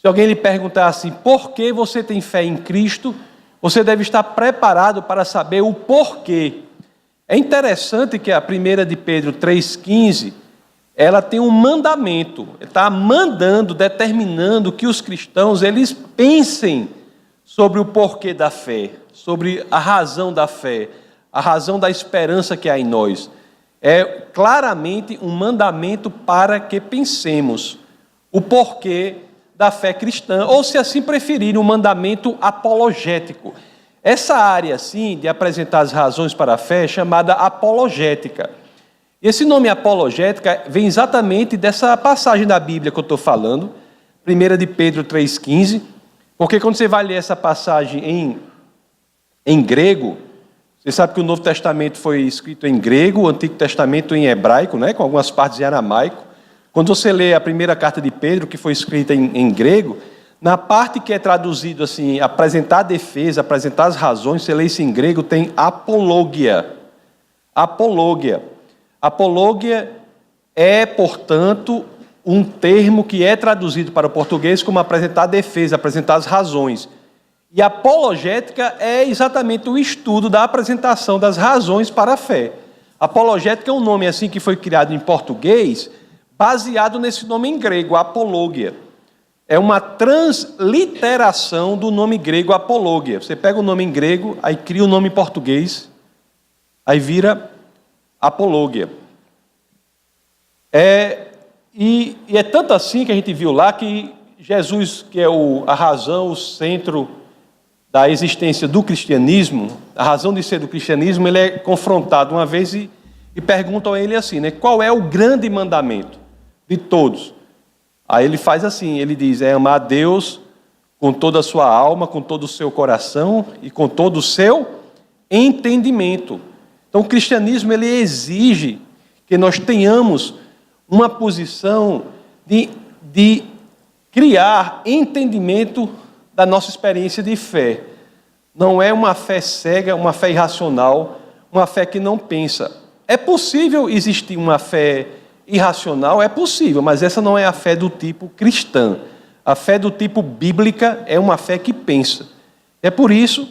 Se alguém lhe perguntar assim, por que você tem fé em Cristo? Você deve estar preparado para saber o porquê. É interessante que a 1 de Pedro 3,15, ela tem um mandamento, está mandando, determinando que os cristãos, eles pensem sobre o porquê da fé, sobre a razão da fé, a razão da esperança que há em nós. É claramente um mandamento para que pensemos o porquê da fé cristã, ou se assim preferir, um mandamento apologético. Essa área, assim, de apresentar as razões para a fé é chamada apologética. Esse nome apologética vem exatamente dessa passagem da Bíblia que eu estou falando, 1 de Pedro 3,15, porque quando você vai ler essa passagem em grego, você sabe que o Novo Testamento foi escrito em grego, o Antigo Testamento em hebraico, né, com algumas partes em aramaico. Quando você lê a primeira carta de Pedro, que foi escrita em grego, na parte que é traduzido assim, apresentar a defesa, apresentar as razões, você lê isso em grego, tem apologia. Apologia. Apologia é, portanto, um termo que é traduzido para o português como apresentar a defesa, apresentar as razões. E apologética é exatamente o estudo da apresentação das razões para a fé. Apologética é um nome assim que foi criado em português, baseado nesse nome em grego, apologia. É uma transliteração do nome grego apologia. Você pega o nome em grego, aí cria o nome em português, aí vira apologia. E é tanto assim que a gente viu lá que Jesus, que é a razão, o centro da existência do cristianismo, a razão de ser do cristianismo, ele é confrontado uma vez e perguntam a ele assim, né, qual é o grande mandamento de todos? Aí ele faz assim, ele diz, é amar a Deus com toda a sua alma, com todo o seu coração e com todo o seu entendimento. Então o cristianismo, ele exige que nós tenhamos uma posição de criar entendimento da nossa experiência de fé. Não é uma fé cega, uma fé irracional, uma fé que não pensa. É possível existir uma fé irracional? É possível, mas essa não é a fé do tipo cristã. A fé do tipo bíblica é uma fé que pensa. É por isso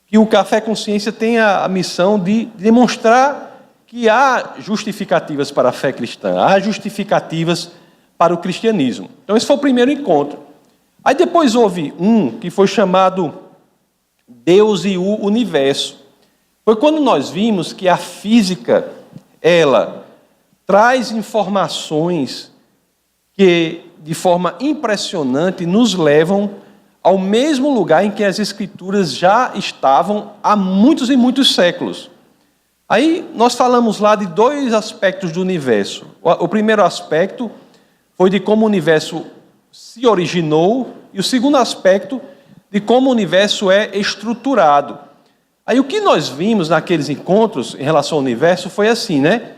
que o Café Consciência tem a missão de demonstrar que há justificativas para a fé cristã, há justificativas para o cristianismo. Então esse foi o primeiro encontro. Aí depois houve um que foi chamado Deus e o Universo. Foi quando nós vimos que a física, ela traz informações que, de forma impressionante, nos levam ao mesmo lugar em que as Escrituras já estavam há muitos e muitos séculos. Aí nós falamos lá de dois aspectos do universo. O primeiro aspecto foi de como o universo se originou e o segundo aspecto de como o universo é estruturado. Aí o que nós vimos naqueles encontros em relação ao universo foi assim, né?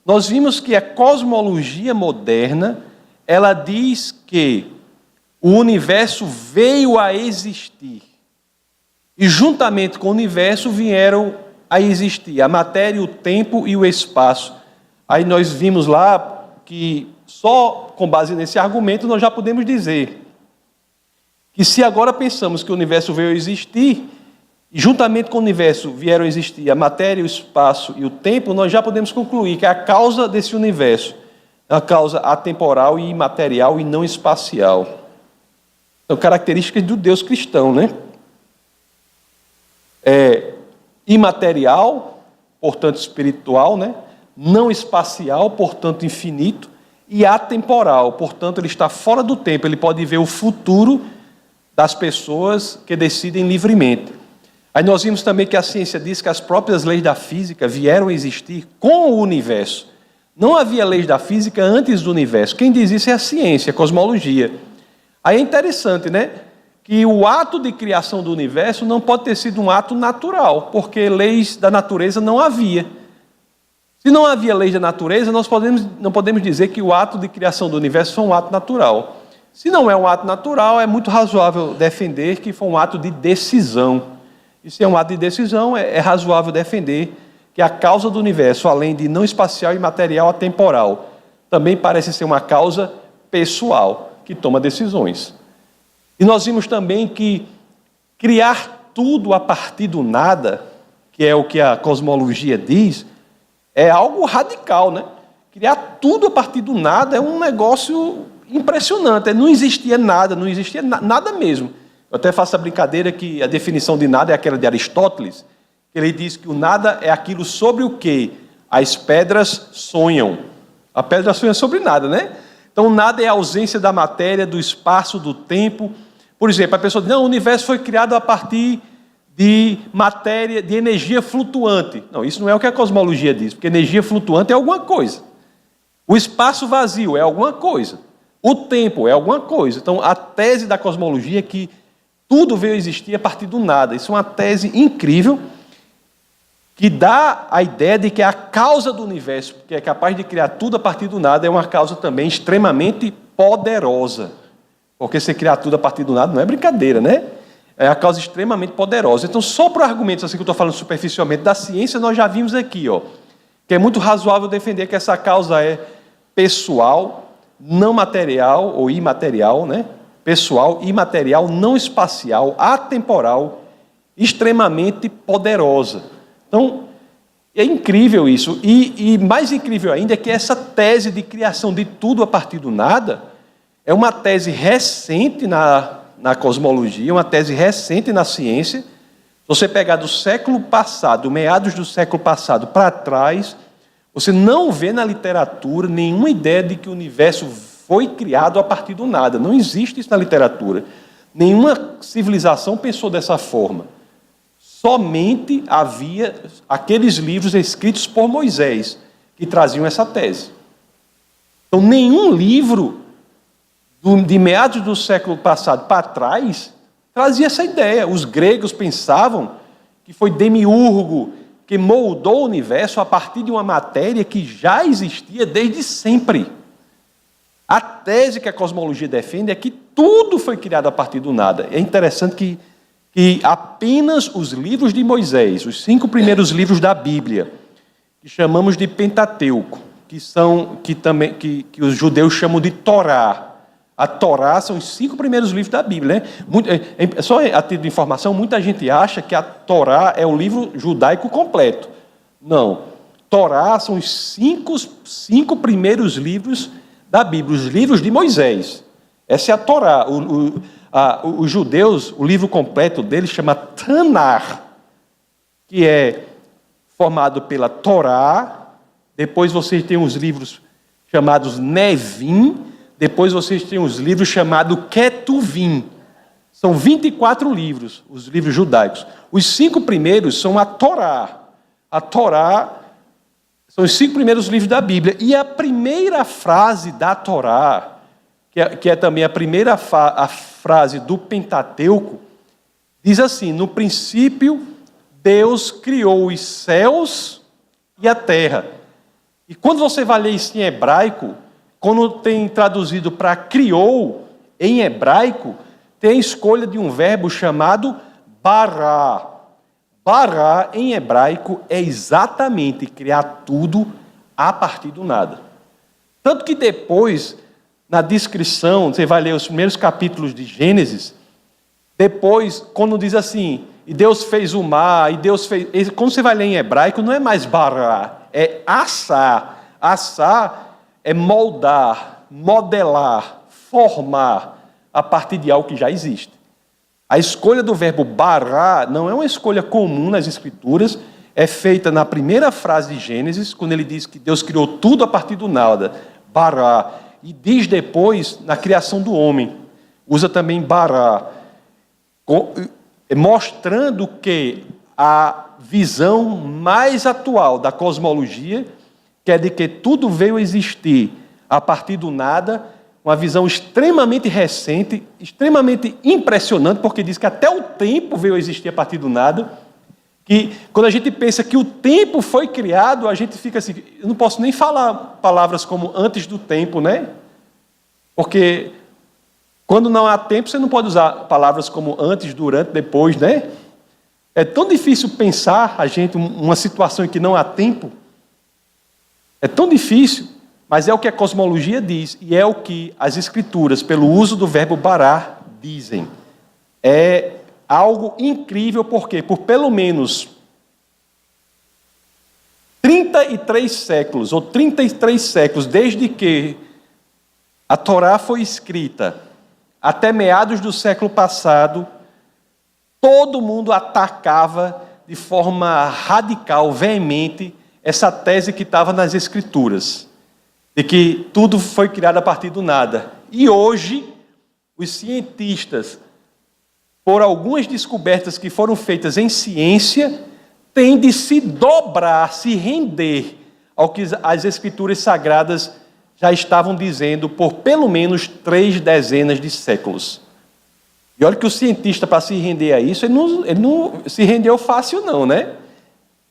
Nós vimos que a cosmologia moderna, ela diz que o universo veio a existir. E juntamente com o universo vieram a existir a matéria, o tempo e o espaço. Aí nós vimos lá que só com base nesse argumento nós já podemos dizer que se agora pensamos que o universo veio a existir, e juntamente com o universo vieram a existir a matéria, o espaço e o tempo, nós já podemos concluir que a causa desse universo é uma causa atemporal e imaterial e não espacial. São características do Deus cristão, né? É imaterial, portanto espiritual, né? Não espacial, portanto infinito, e atemporal, portanto ele está fora do tempo, ele pode ver o futuro das pessoas que decidem livremente. Aí nós vimos também que a ciência diz que as próprias leis da física vieram a existir com o universo. Não havia leis da física antes do universo. Quem diz isso é a ciência, a cosmologia. Aí é interessante, né? Que o ato de criação do universo não pode ter sido um ato natural, porque leis da natureza não havia. Se não havia leis da natureza, nós não podemos dizer que o ato de criação do universo foi um ato natural. Se não é um ato natural, é muito razoável defender que foi um ato de decisão. E se é um ato de decisão, é razoável defender que a causa do universo, além de não espacial e material, atemporal, também parece ser uma causa pessoal, que toma decisões. E nós vimos também que criar tudo a partir do nada, que é o que a cosmologia diz, é algo radical, né? Criar tudo a partir do nada é um negócio impressionante. Não existia nada, não existia nada mesmo. Eu até faço a brincadeira que a definição de nada é aquela de Aristóteles, que ele diz que o nada é aquilo sobre o que as pedras sonham. A pedra sonha sobre nada, né? Então, nada é a ausência da matéria, do espaço, do tempo. Por exemplo, a pessoa diz, não, o universo foi criado a partir de matéria, de energia flutuante. Não, isso não é o que a cosmologia diz, porque energia flutuante é alguma coisa. O espaço vazio é alguma coisa. O tempo é alguma coisa. Então, a tese da cosmologia é que tudo veio existir a partir do nada. Isso é uma tese incrível, que dá a ideia de que a causa do universo, que é capaz de criar tudo a partir do nada, é uma causa também extremamente poderosa. Porque você criar tudo a partir do nada não é brincadeira, né? É a causa extremamente poderosa. Então, só por argumentos assim que eu estou falando superficialmente da ciência, nós já vimos aqui, que é muito razoável defender que essa causa é pessoal, não material ou imaterial, né? Pessoal, imaterial, não espacial, atemporal, extremamente poderosa. Então, é incrível isso. E mais incrível ainda é que essa tese de criação de tudo a partir do nada é uma tese recente na cosmologia, uma tese recente na ciência. Se você pegar do século passado, meados do século passado para trás, você não vê na literatura nenhuma ideia de que o universo foi criado a partir do nada. Não existe isso na literatura. Nenhuma civilização pensou dessa forma. Somente havia aqueles livros escritos por Moisés que traziam essa tese. Então, nenhum livro de meados do século passado para trás trazia essa ideia. Os gregos pensavam que foi Demiurgo que moldou o universo a partir de uma matéria que já existia desde sempre. A tese que a cosmologia defende é que tudo foi criado a partir do nada. É interessante que apenas os livros de Moisés, os 5 primeiros livros da Bíblia, que chamamos de Pentateuco, que os judeus chamam de Torá. A Torá são os 5 primeiros livros da Bíblia, né? Só a título de informação, muita gente acha que a Torá é o livro judaico completo. Não. Torá são os 5 primeiros livros da Bíblia, os livros de Moisés. Essa é a Torá. Os judeus, o livro completo deles chama Tanar, que é formado pela Torá, depois vocês têm os livros chamados Nevim, depois vocês têm os livros chamados Ketuvim. São 24 livros, os livros judaicos. Os 5 primeiros são a Torá. A Torá são os 5 primeiros livros da Bíblia. E a primeira frase da Torá, que é também a primeira frase do Pentateuco, diz assim: no princípio, Deus criou os céus e a terra. E quando você vai ler isso em hebraico, quando tem traduzido para criou, em hebraico, tem a escolha de um verbo chamado bará. Bará, em hebraico, é exatamente criar tudo a partir do nada. Tanto que depois, na descrição, você vai ler os primeiros capítulos de Gênesis, depois, quando diz assim, e Deus fez o mar, e Deus fez... Quando você vai ler em hebraico, não é mais bará, é assá. Assá é moldar, modelar, formar a partir de algo que já existe. A escolha do verbo bará não é uma escolha comum nas Escrituras, é feita na primeira frase de Gênesis, quando ele diz que Deus criou tudo a partir do nada, bará, e diz depois na criação do homem, usa também bará, mostrando que a visão mais atual da cosmologia, que é de que tudo veio existir a partir do nada, uma visão extremamente recente, extremamente impressionante, porque diz que até o tempo veio existir a partir do nada, que quando a gente pensa que o tempo foi criado, a gente fica assim, eu não posso nem falar palavras como antes do tempo, né? Porque quando não há tempo, você não pode usar palavras como antes, durante, depois, né? É tão difícil pensar a gente uma situação em que não há tempo. É tão difícil, mas é o que a cosmologia diz, e é o que as Escrituras, pelo uso do verbo bará, dizem. É algo incrível, porque por pelo menos 33 séculos, ou 33 séculos, desde que a Torá foi escrita, até meados do século passado, todo mundo atacava de forma radical, veemente, essa tese que estava nas Escrituras, de que tudo foi criado a partir do nada. E hoje, os cientistas, por algumas descobertas que foram feitas em ciência, têm de se dobrar, se render ao que as Escrituras Sagradas já estavam dizendo por pelo menos 3 dezenas de séculos. E olha que o cientista, para se render a isso, ele não se rendeu fácil não, né?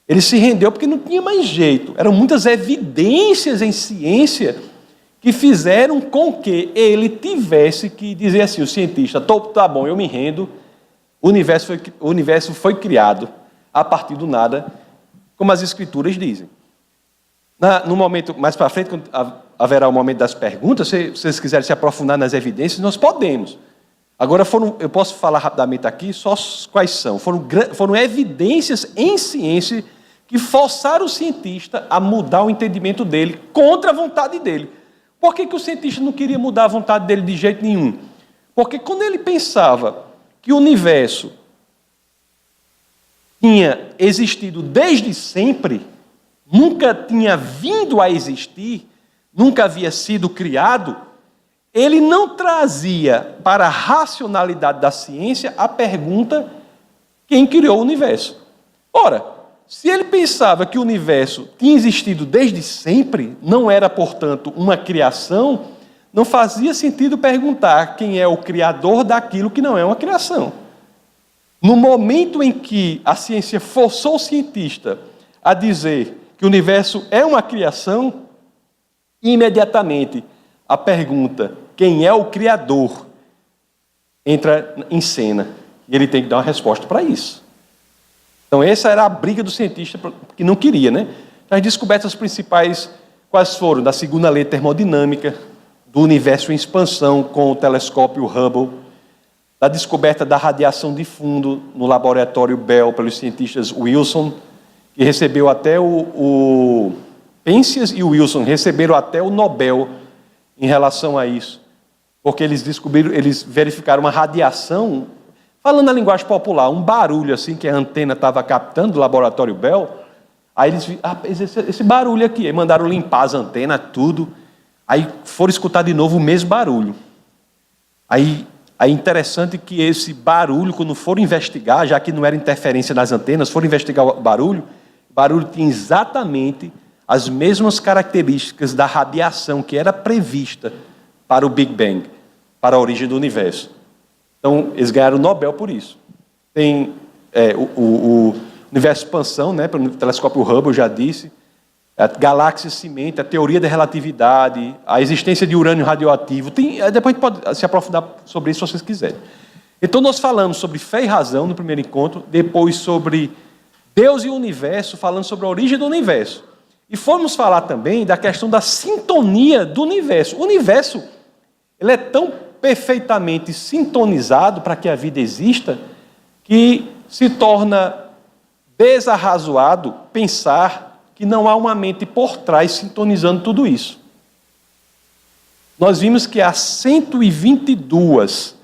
Ele se rendeu porque não tinha mais jeito. Eram muitas evidências em ciência que fizeram com que ele tivesse que dizer assim, o cientista, tá bom, eu me rendo, o universo foi criado a partir do nada, como as Escrituras dizem. No momento mais para frente, quando haverá o momento das perguntas, se vocês quiserem se aprofundar nas evidências, nós podemos. Agora, eu posso falar rapidamente aqui só quais são. Foram evidências em ciência que forçaram o cientista a mudar o entendimento dele contra a vontade dele. Por que o cientista não queria mudar a vontade dele de jeito nenhum? Porque quando ele pensava que o universo tinha existido desde sempre, nunca tinha vindo a existir, nunca havia sido criado, ele não trazia para a racionalidade da ciência a pergunta: quem criou o universo? Ora, se ele pensava que o universo tinha existido desde sempre, não era, portanto, uma criação, não fazia sentido perguntar quem é o criador daquilo que não é uma criação. No momento em que a ciência forçou o cientista a dizer que o universo é uma criação, imediatamente a pergunta, quem é o Criador, entra em cena. E ele tem que dar uma resposta para isso. Então essa era a briga do cientista, que não queria, né? As descobertas principais, quais foram? Da segunda lei termodinâmica, do universo em expansão com o telescópio Hubble, da descoberta da radiação de fundo no laboratório Bell pelos cientistas Wilson, que recebeu até o Penzias e o Wilson receberam até o Nobel em relação a isso, porque eles verificaram uma radiação, falando na linguagem popular, um barulho assim que a antena estava captando do laboratório Bell. Aí eles viram, esse barulho aqui, aí mandaram limpar as antenas, tudo, aí foram escutar de novo o mesmo barulho. Aí é interessante que esse barulho, quando foram investigar, já que não era interferência nas antenas, foram investigar o barulho tinha exatamente as mesmas características da radiação que era prevista para o Big Bang, para a origem do universo. Então, eles ganharam o Nobel por isso. Tem o universo de expansão, né, pelo telescópio Hubble, já disse, a galáxia cimento, a teoria da relatividade, a existência de urânio radioativo. Depois a gente pode se aprofundar sobre isso se vocês quiserem. Então, nós falamos sobre fé e razão no primeiro encontro, depois sobre Deus e o universo, falando sobre a origem do universo. E fomos falar também da questão da sintonia do universo. O universo, ele é tão perfeitamente sintonizado para que a vida exista, que se torna desarrazoado pensar que não há uma mente por trás sintonizando tudo isso. Nós vimos que há 122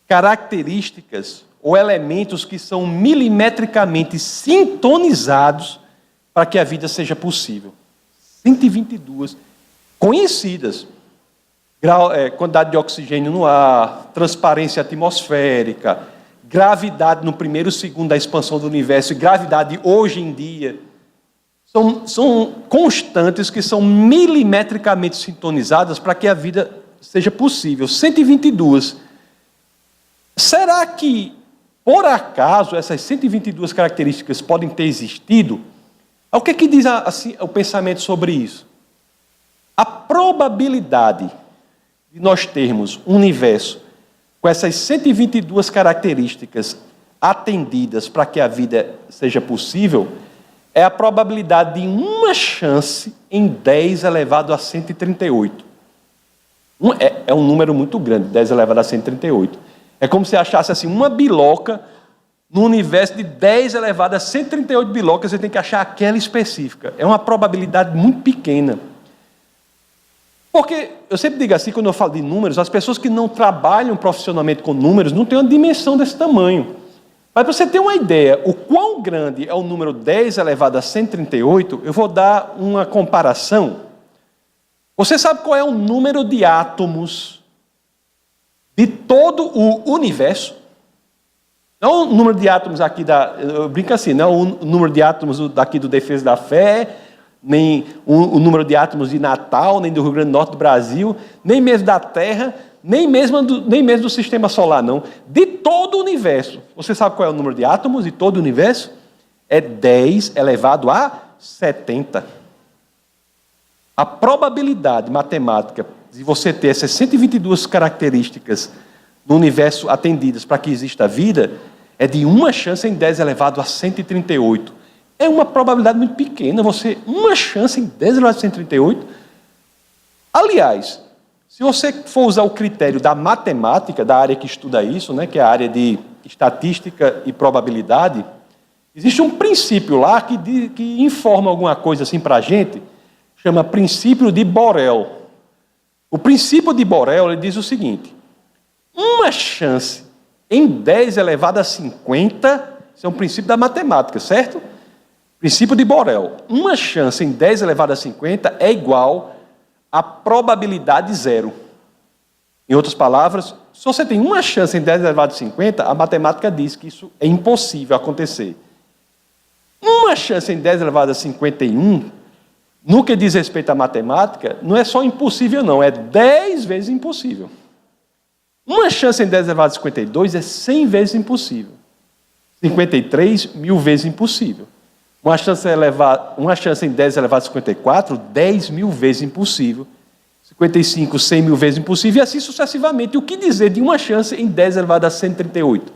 características ou elementos que são milimetricamente sintonizados para que a vida seja possível. 122 conhecidas. Quantidade de oxigênio no ar, transparência atmosférica, gravidade no primeiro segundo da expansão do universo e gravidade hoje em dia. São constantes que são milimetricamente sintonizadas para que a vida seja possível. 122. Será que, por acaso, essas 122 características podem ter existido? O que é que diz assim, o pensamento sobre isso? A probabilidade de nós termos um universo com essas 122 características atendidas para que a vida seja possível é a probabilidade de uma chance em 10 elevado a 138. É um número muito grande, 10 elevado a 138. É como se achasse assim, uma biloca no universo de 10 elevado a 138 bilocas, você tem que achar aquela específica. É uma probabilidade muito pequena. Porque, eu sempre digo assim, quando eu falo de números, as pessoas que não trabalham profissionalmente com números não têm uma dimensão desse tamanho. Mas para você ter uma ideia, o quão grande é o número 10 elevado a 138, eu vou dar uma comparação. Você sabe qual é o número de átomos de todo o universo? Não o número de átomos aqui eu brinco assim, não o número de átomos daqui do Defesa da Fé, nem o número de átomos de Natal, nem do Rio Grande do Norte do Brasil, nem mesmo da Terra, nem mesmo do Sistema Solar, não. De todo o universo. Você sabe qual é o número de átomos de todo o universo? É 10 elevado a 70. A probabilidade matemática de você ter essas 122 características no universo atendidas para que exista vida é de uma chance em 10 elevado a 138. É uma probabilidade muito pequena, uma chance em 10 elevado a 138. Aliás, se você for usar o critério da matemática, da área que estuda isso, né, que é a área de estatística e probabilidade, existe um princípio lá que informa alguma coisa assim para a gente, chama princípio de Borel. O princípio de Borel ele diz o seguinte: uma chance em 10 elevado a 50, isso é um princípio da matemática, certo? Princípio de Borel. Uma chance em 10 elevado a 50 é igual a probabilidade zero. Em outras palavras, se você tem uma chance em 10 elevado a 50, a matemática diz que isso é impossível acontecer. Uma chance em 10 elevado a 51, no que diz respeito à matemática, não é só impossível não, é 10 vezes impossível. Uma chance em 10 elevado a 52 é 100 vezes impossível. 53, 1000 vezes impossível. Uma chance em 10 elevado a 54, 10 mil vezes impossível. 55, 100 mil vezes impossível, e assim sucessivamente. O que dizer de uma chance em 10 elevado a 138?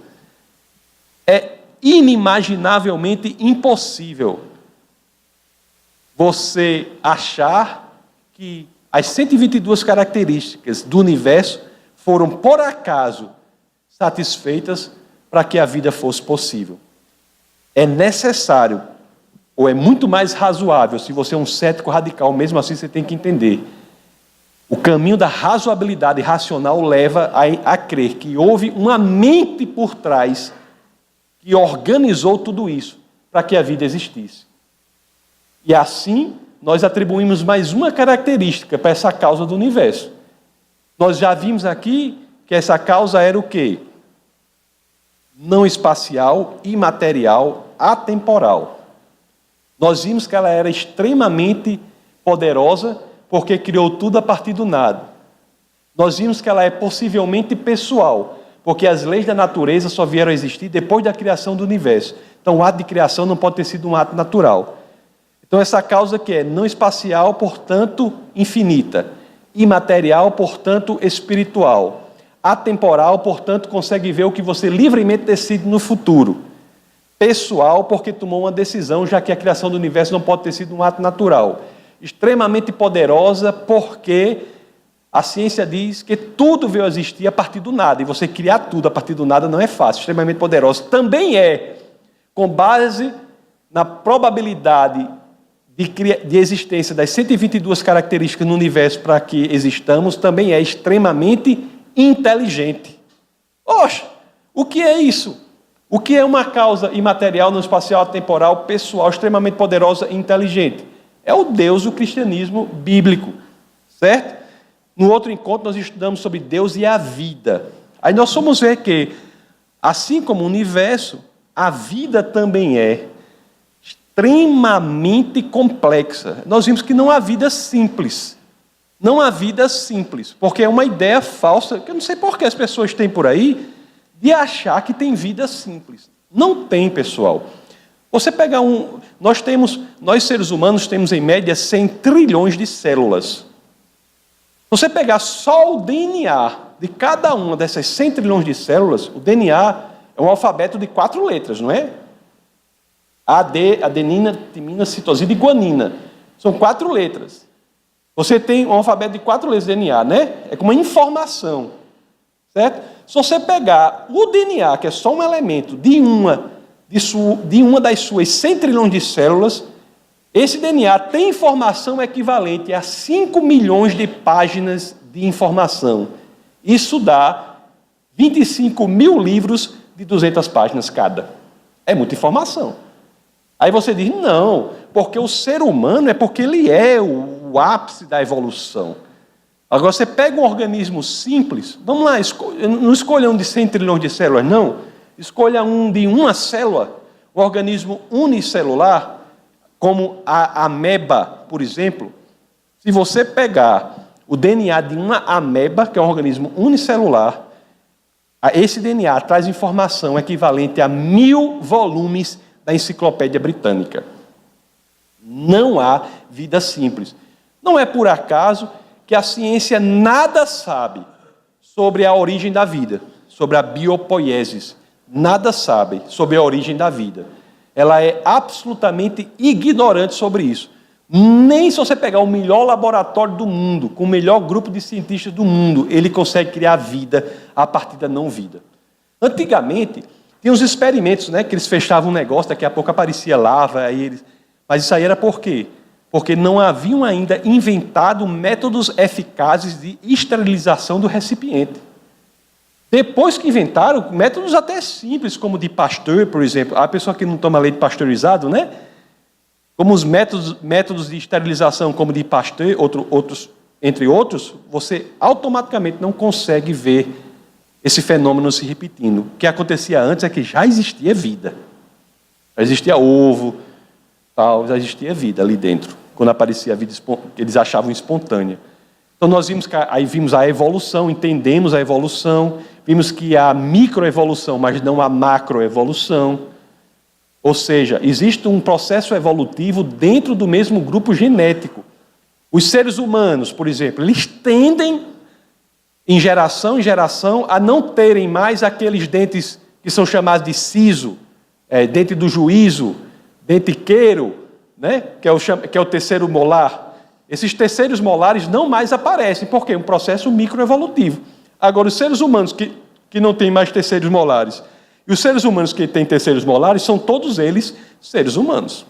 É inimaginavelmente impossível você achar que as 122 características do universo foram, por acaso, satisfeitas para que a vida fosse possível. É necessário, ou é muito mais razoável, se você é um cético radical, mesmo assim você tem que entender. O caminho da razoabilidade racional leva a crer que houve uma mente por trás que organizou tudo isso para que a vida existisse. E assim, nós atribuímos mais uma característica para essa causa do universo. Nós já vimos aqui que essa causa era o quê? Não espacial, imaterial, atemporal. Nós vimos que ela era extremamente poderosa porque criou tudo a partir do nada. Nós vimos que ela é possivelmente pessoal, porque as leis da natureza só vieram a existir depois da criação do universo. Então o ato de criação não pode ter sido um ato natural. Então essa causa que é não espacial, portanto infinita, imaterial, portanto espiritual, atemporal, portanto consegue ver o que você livremente decide no futuro, pessoal, porque tomou uma decisão, já que a criação do universo não pode ter sido um ato natural, extremamente poderosa, porque a ciência diz que tudo veio a existir a partir do nada, e você criar tudo a partir do nada não é fácil, extremamente poderosa. Também é, com base na probabilidade de existência das 122 características no universo para que existamos, também é extremamente inteligente. Oxe, o que é isso? O que é uma causa imaterial, não espacial, atemporal, pessoal, extremamente poderosa e inteligente? É o Deus do cristianismo bíblico, certo? No outro encontro nós estudamos sobre Deus e a vida. Aí nós vamos ver que, assim como o universo, a vida também é extremamente complexa. Nós vimos que não há vida simples. Não há vida simples, porque é uma ideia falsa, que eu não sei por que as pessoas têm por aí, de achar que tem vida simples. Não tem, pessoal. Você pegar nós seres humanos temos em média 100 trilhões de células. Se você pegar só o DNA de cada uma dessas 100 trilhões de células, o DNA é um alfabeto de 4 letras, não é? Adenina, timina, citosina e guanina. São 4 letras. Você tem um alfabeto de 4 letras de DNA, né? É como uma informação. certo? Se você pegar o DNA, que é só um elemento de uma das suas 100 trilhões de células, esse DNA tem informação equivalente a 5 milhões de páginas de informação. Isso dá 25 mil livros de 200 páginas cada. É muita informação. Aí você diz, não, porque o ser humano é porque ele é o ápice da evolução. Agora você pega um organismo simples, vamos lá, não escolha um de 100 trilhões de células, não. Escolha um de uma célula, um organismo unicelular, como a ameba, por exemplo. Se você pegar o DNA de uma ameba, que é um organismo unicelular, esse DNA traz informação equivalente a 1000 volumes da Enciclopédia Britânica. Não há vida simples. Não é por acaso que a ciência nada sabe sobre a origem da vida, sobre a biopoiesis. Nada sabe sobre a origem da vida. Ela é absolutamente ignorante sobre isso. Nem se você pegar o melhor laboratório do mundo, com o melhor grupo de cientistas do mundo, ele consegue criar vida a partir da não-vida. Antigamente, tinha uns experimentos, né, que eles fechavam um negócio, daqui a pouco aparecia lava, mas isso aí era por quê? Porque não haviam ainda inventado métodos eficazes de esterilização do recipiente. Depois que inventaram, métodos até simples, como de Pasteur, por exemplo, a pessoa que não toma leite pasteurizado, né? Como os métodos de esterilização, como de Pasteur, entre outros, você automaticamente não consegue ver esse fenômeno se repetindo. O que acontecia antes é que já existia vida. Já existia ovo, tal, já existia vida ali dentro, quando aparecia a vida que eles achavam espontânea. Então nós vimos a evolução, entendemos a evolução, vimos que há microevolução, mas não há macroevolução. Ou seja, existe um processo evolutivo dentro do mesmo grupo genético. Os seres humanos, por exemplo, eles tendem, em geração, a não terem mais aqueles dentes que são chamados de siso, dente do juízo, dente queiro, né? que é o terceiro molar. Esses terceiros molares não mais aparecem, porque é um processo microevolutivo. Agora, os seres humanos que não têm mais terceiros molares, e os seres humanos que têm terceiros molares, são todos eles seres humanos.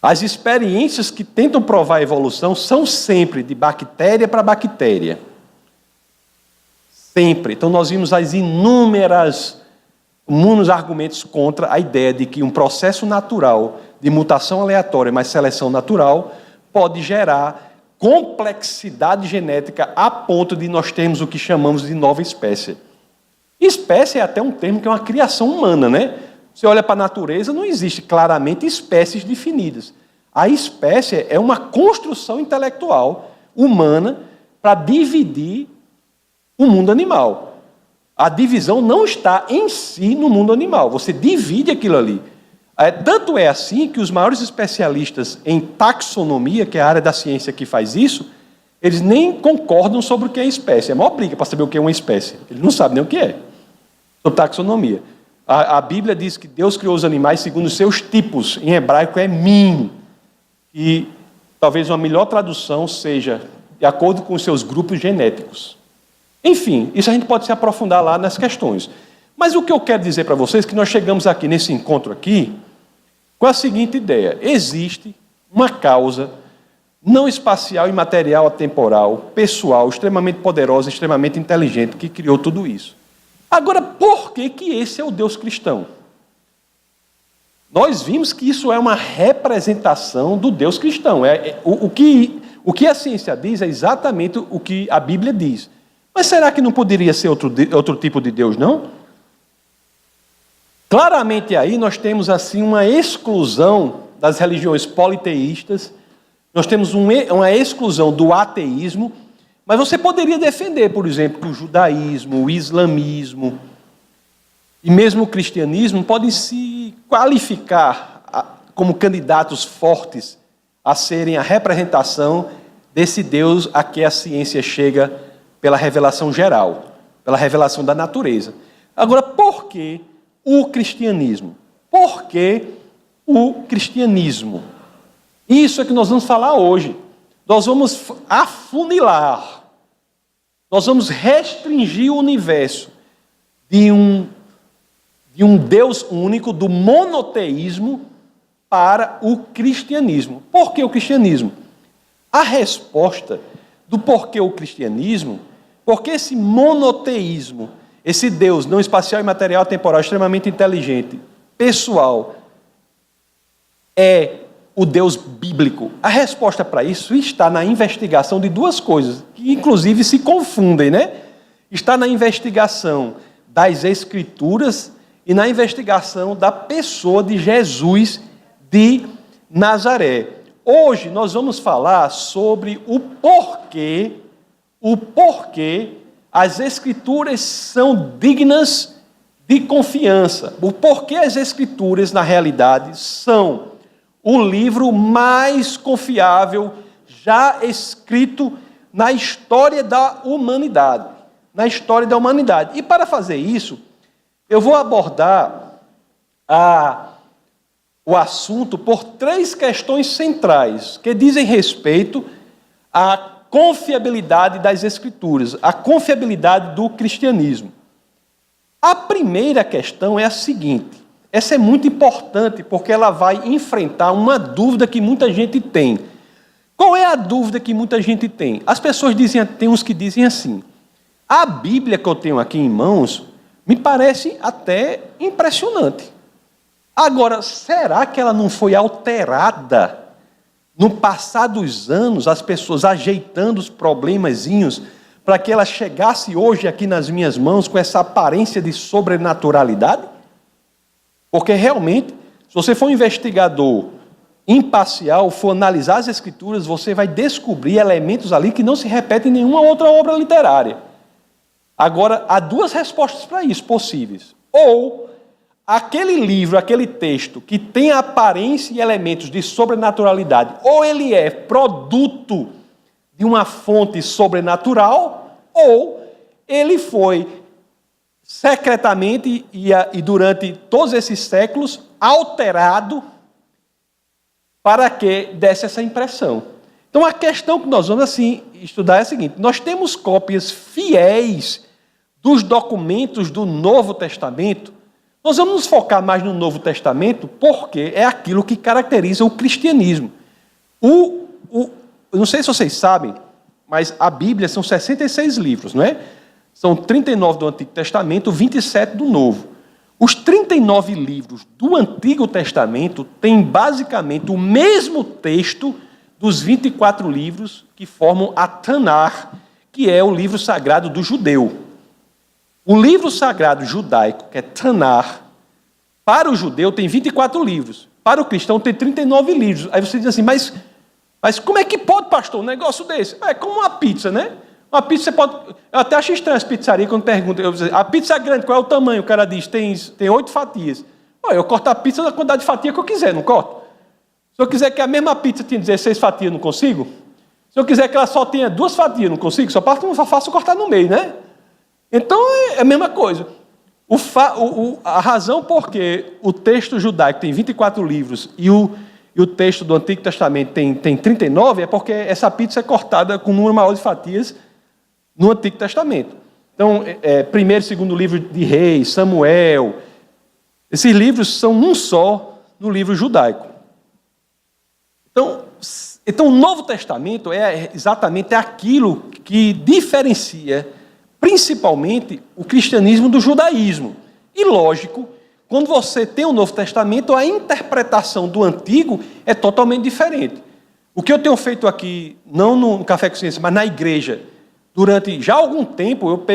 As experiências que tentam provar a evolução são sempre de bactéria para bactéria. Sempre. Então, nós vimos as inúmeros argumentos contra a ideia de que um processo natural de mutação aleatória, mas seleção natural, pode gerar complexidade genética a ponto de nós termos o que chamamos de nova espécie. Espécie é até um termo que é uma criação humana, né? Você olha para a natureza, não existe claramente espécies definidas. A espécie é uma construção intelectual humana para dividir o mundo animal. A divisão não está em si no mundo animal, você divide aquilo ali. Tanto é assim que os maiores especialistas em taxonomia, que é a área da ciência que faz isso, eles nem concordam sobre o que é espécie. É a maior briga para saber o que é uma espécie. Eles não sabem nem o que é. Sobre taxonomia. A Bíblia diz que Deus criou os animais segundo os seus tipos. Em hebraico é min. E talvez uma melhor tradução seja de acordo com os seus grupos genéticos. Enfim, isso a gente pode se aprofundar lá nas questões. Mas o que eu quero dizer para vocês é que nós chegamos aqui, nesse encontro aqui, com a seguinte ideia. Existe uma causa não espacial, imaterial, atemporal, pessoal, extremamente poderosa, extremamente inteligente, que criou tudo isso. Agora, por que esse é o Deus cristão? Nós vimos que isso é uma representação do Deus cristão. O que a ciência diz é exatamente o que a Bíblia diz. Mas será que não poderia ser outro tipo de Deus, não? Claramente aí nós temos assim uma exclusão das religiões politeístas, nós temos uma exclusão do ateísmo, mas você poderia defender, por exemplo, o judaísmo, o islamismo e mesmo o cristianismo podem se qualificar como candidatos fortes a serem a representação desse Deus a que a ciência chega pela revelação geral, pela revelação da natureza. Agora, por que o cristianismo? Por que o cristianismo? Isso é que nós vamos falar hoje. Nós vamos afunilar nós vamos restringir o universo de um Deus único, do monoteísmo, para o cristianismo. Por que o cristianismo? A resposta do porquê o cristianismo, porque esse monoteísmo, esse Deus não espacial, imaterial, temporal, extremamente inteligente, pessoal, é o Deus bíblico. A resposta para isso está na investigação de duas coisas, que inclusive se confundem, né? Está na investigação das Escrituras e na investigação da pessoa de Jesus de Nazaré. Hoje nós vamos falar sobre o porquê as Escrituras são dignas de confiança. O porquê as Escrituras, na realidade, são o livro mais confiável já escrito na história da humanidade. Na história da humanidade. E para fazer isso, eu vou abordar o assunto por três questões centrais, que dizem respeito à confiabilidade das Escrituras, à confiabilidade do cristianismo. A primeira questão é a seguinte, essa é muito importante porque ela vai enfrentar uma dúvida que muita gente tem. Qual é a dúvida que muita gente tem? As pessoas dizem, tem uns que dizem assim, a Bíblia que eu tenho aqui em mãos me parece até impressionante. Agora, será que ela não foi alterada no passar dos anos, as pessoas ajeitando os problemazinhos para que ela chegasse hoje aqui nas minhas mãos com essa aparência de sobrenaturalidade? Porque realmente, se você for um investigador imparcial, for analisar as Escrituras, você vai descobrir elementos ali que não se repetem em nenhuma outra obra literária. Agora, há duas respostas para isso possíveis. Ou aquele livro, aquele texto que tem a aparência e elementos de sobrenaturalidade, ou ele é produto de uma fonte sobrenatural, ou ele foi secretamente e durante todos esses séculos alterado para que desse essa impressão. Então a questão que nós vamos assim estudar é a seguinte: nós temos cópias fiéis dos documentos do Novo Testamento. Nós vamos nos focar mais no Novo Testamento porque é aquilo que caracteriza o cristianismo. Eu não sei se vocês sabem, mas a Bíblia são 66 livros, não é? São 39 do Antigo Testamento, 27 do Novo. Os 39 livros do Antigo Testamento têm basicamente o mesmo texto dos 24 livros que formam a Tanar, que é o livro sagrado do judeu. O livro sagrado judaico, que é Tanar, para o judeu tem 24 livros. Para o cristão tem 39 livros. Aí você diz assim, mas como é que pode, pastor, um negócio desse? É como uma pizza, né? Uma pizza você pode... Eu até acho estranho as pizzarias quando perguntam. A pizza é grande, qual é o tamanho? O cara diz, tem 8 fatias. Eu corto a pizza na quantidade de fatia que eu quiser, não corto? Se eu quiser que a mesma pizza tenha 16 fatias, não consigo? Se eu quiser que ela só tenha 2 fatias, não consigo? Só faço cortar no meio, né? Então é a mesma coisa. A razão por que o texto judaico tem 24 livros e o texto do Antigo Testamento tem 39 é porque essa pizza é cortada com um número maior de fatias no Antigo Testamento. Então, primeiro e segundo livro de Reis, Samuel, esses livros são um só no livro judaico. Então o Novo Testamento é exatamente aquilo que diferencia principalmente o cristianismo do judaísmo. E lógico, quando você tem o Novo Testamento, a interpretação do Antigo é totalmente diferente. O que eu tenho feito aqui, não no Café com Ciência, mas na igreja, durante já algum tempo,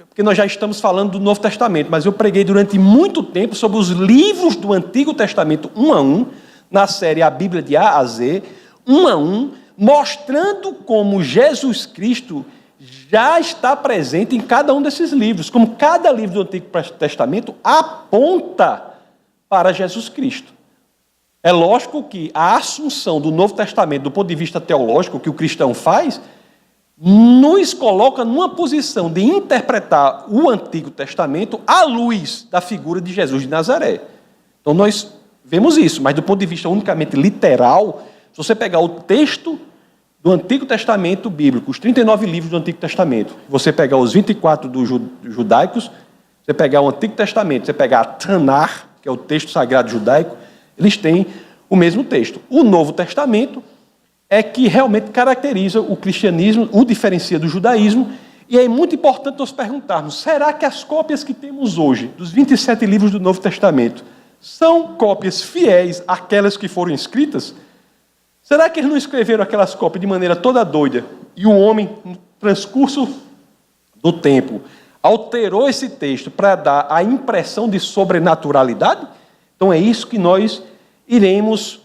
porque nós já estamos falando do Novo Testamento, mas eu preguei durante muito tempo sobre os livros do Antigo Testamento, um a um, na série A Bíblia de A a Z, um a um, mostrando como Jesus Cristo já está presente em cada um desses livros, como cada livro do Antigo Testamento aponta para Jesus Cristo. É lógico que a assunção do Novo Testamento, do ponto de vista teológico, que o cristão faz, nos coloca numa posição de interpretar o Antigo Testamento à luz da figura de Jesus de Nazaré. Então nós vemos isso, mas do ponto de vista unicamente literal, se você pegar o texto do Antigo Testamento bíblico, os 39 livros do Antigo Testamento, você pegar os 24 dos judaicos, você pegar o Antigo Testamento, você pegar a Tanar, que é o texto sagrado judaico, eles têm o mesmo texto. O Novo Testamento é que realmente caracteriza o cristianismo, o diferencia do judaísmo, e é muito importante nós perguntarmos, será que as cópias que temos hoje, dos 27 livros do Novo Testamento, são cópias fiéis àquelas que foram escritas? Será que eles não escreveram aquelas cópias de maneira toda doida, e o homem, no transcurso do tempo, alterou esse texto para dar a impressão de sobrenaturalidade? Então é isso que nós iremos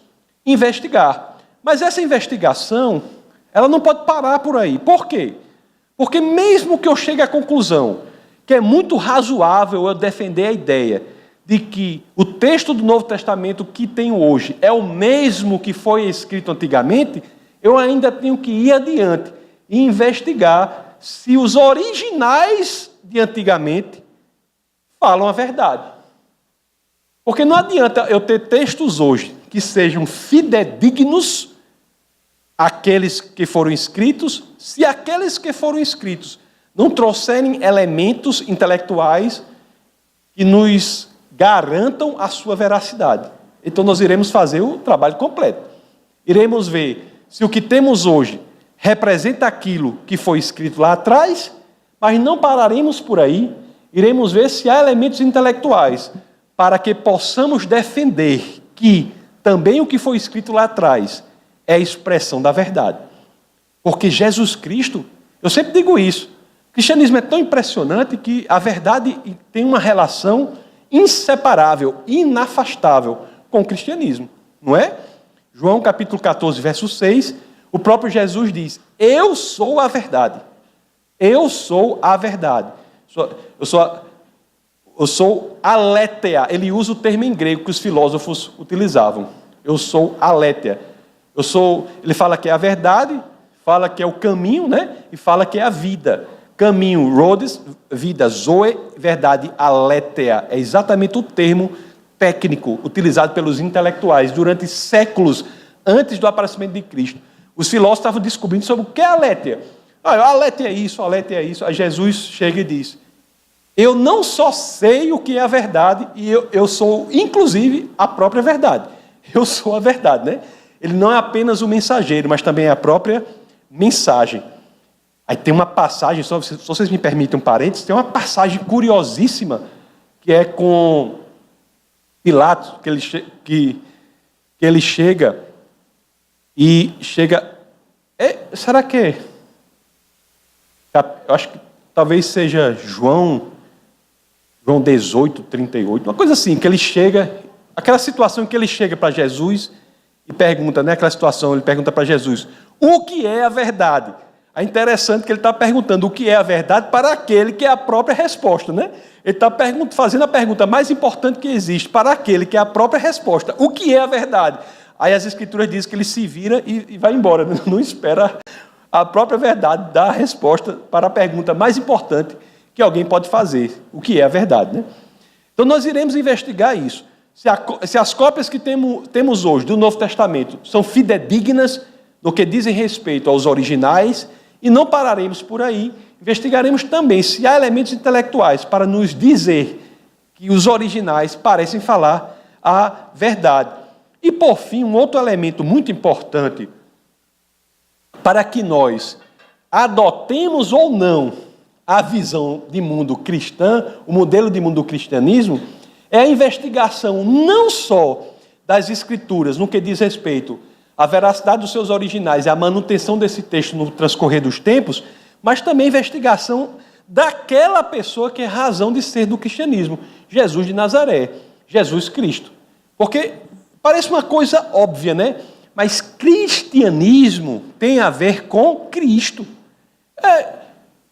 investigar. Mas essa investigação, ela não pode parar por aí. Por quê? Porque mesmo que eu chegue à conclusão que é muito razoável eu defender a ideia de que o texto do Novo Testamento que tenho hoje é o mesmo que foi escrito antigamente, eu ainda tenho que ir adiante e investigar se os originais de antigamente falam a verdade. Porque não adianta eu ter textos hoje que sejam fidedignos àqueles que foram escritos, se aqueles que foram escritos não trouxerem elementos intelectuais que nos garantam a sua veracidade. Então nós iremos fazer o trabalho completo. Iremos ver se o que temos hoje representa aquilo que foi escrito lá atrás, mas não pararemos por aí. Iremos ver se há elementos intelectuais para que possamos defender que também o que foi escrito lá atrás é a expressão da verdade. Porque Jesus Cristo, eu sempre digo isso, o cristianismo é tão impressionante que a verdade tem uma relação inseparável, inafastável com o cristianismo, não é? João capítulo 14, verso 6, o próprio Jesus diz, eu sou a verdade. Eu sou a verdade. Eu sou aletheia. Ele usa o termo em grego que os filósofos utilizavam. Eu sou aletheia. Ele fala que é a verdade, fala que é o caminho, né? E fala que é a vida. Caminho, rhodes, vida, zoe, verdade, aletheia. É exatamente o termo técnico utilizado pelos intelectuais durante séculos antes do aparecimento de Cristo. Os filósofos estavam descobrindo sobre o que é aletheia. Aletheia é isso, aletheia é isso. Aí Jesus chega e diz, eu não só sei o que é a verdade, e eu sou, inclusive, a própria verdade. Eu sou a verdade, né? Ele não é apenas o mensageiro, mas também é a própria mensagem. Aí tem uma passagem, só se vocês me permitem um parênteses, tem uma passagem curiosíssima, que é com Pilatos, que ele chega, será que é? Eu acho que talvez seja João 18, 38, uma coisa assim, que ele chega, aquela situação em que ele chega para Jesus e pergunta, né? Aquela situação, ele pergunta para Jesus, o que é a verdade? É interessante que ele está perguntando o que é a verdade para aquele que é a própria resposta, né? Ele está fazendo a pergunta mais importante que existe para aquele que é a própria resposta. O que é a verdade? Aí as Escrituras dizem que ele se vira e vai embora, não espera a própria verdade dar a resposta para a pergunta mais importante que alguém pode fazer. O que é a verdade, né? Então nós iremos investigar isso. Se as cópias que temos hoje do Novo Testamento são fidedignas no que dizem respeito aos originais, e não pararemos por aí, investigaremos também se há elementos intelectuais para nos dizer que os originais parecem falar a verdade. E, por fim, um outro elemento muito importante para que nós adotemos ou não a visão de mundo cristã, o modelo de mundo do cristianismo, é a investigação não só das Escrituras, no que diz respeito à veracidade dos seus originais e à manutenção desse texto no transcorrer dos tempos, mas também a investigação daquela pessoa que é razão de ser do cristianismo, Jesus de Nazaré, Jesus Cristo. Porque parece uma coisa óbvia, né? Mas cristianismo tem a ver com Cristo.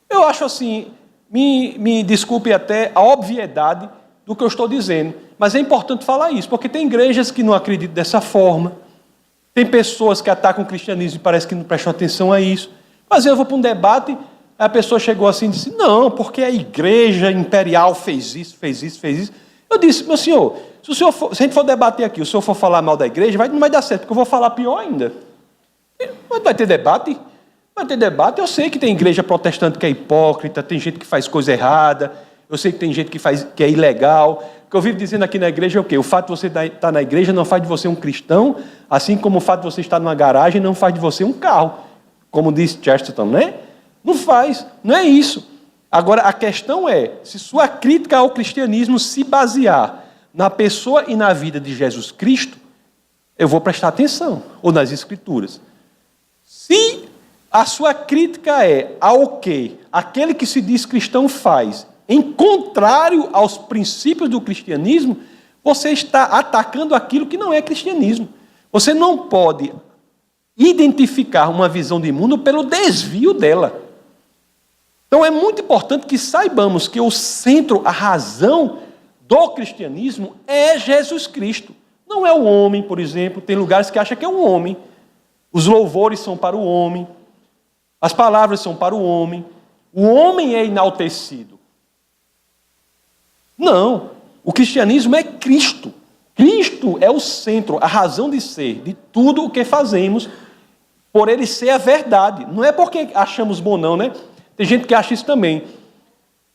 Eu acho assim, me desculpe até a obviedade do que eu estou dizendo, mas é importante falar isso, porque tem igrejas que não acreditam dessa forma, tem pessoas que atacam o cristianismo e parece que não prestam atenção a isso. Mas eu vou para um debate, a pessoa chegou assim e disse, não, porque a igreja imperial fez isso. Eu disse, meu senhor, se a gente for debater aqui, o senhor for falar mal da igreja, não vai dar certo, porque eu vou falar pior ainda. Mas vai ter debate? Vai ter debate. Eu sei que tem igreja protestante que é hipócrita, tem gente que faz coisa errada, eu sei que tem gente que é ilegal. O que eu vivo dizendo aqui na igreja é o quê? O fato de você estar na igreja não faz de você um cristão, assim como o fato de você estar numa garagem não faz de você um carro. Como disse Chesterton, né? Não faz, não é isso. Agora, a questão é, se sua crítica ao cristianismo se basear na pessoa e na vida de Jesus Cristo, eu vou prestar atenção, ou nas Escrituras. Se a sua crítica é ao que aquele que se diz cristão faz, em contrário aos princípios do cristianismo, você está atacando aquilo que não é cristianismo. Você não pode identificar uma visão de mundo pelo desvio dela. Então é muito importante que saibamos que o centro, a razão do cristianismo é Jesus Cristo. Não é o homem, por exemplo. Tem lugares que acham que é um homem. Os louvores são para o homem. As palavras são para o homem. O homem é enaltecido. Não. O cristianismo é Cristo. Cristo é o centro, a razão de ser de tudo o que fazemos, por ele ser a verdade. Não é porque achamos bom, não, né? Tem gente que acha isso também.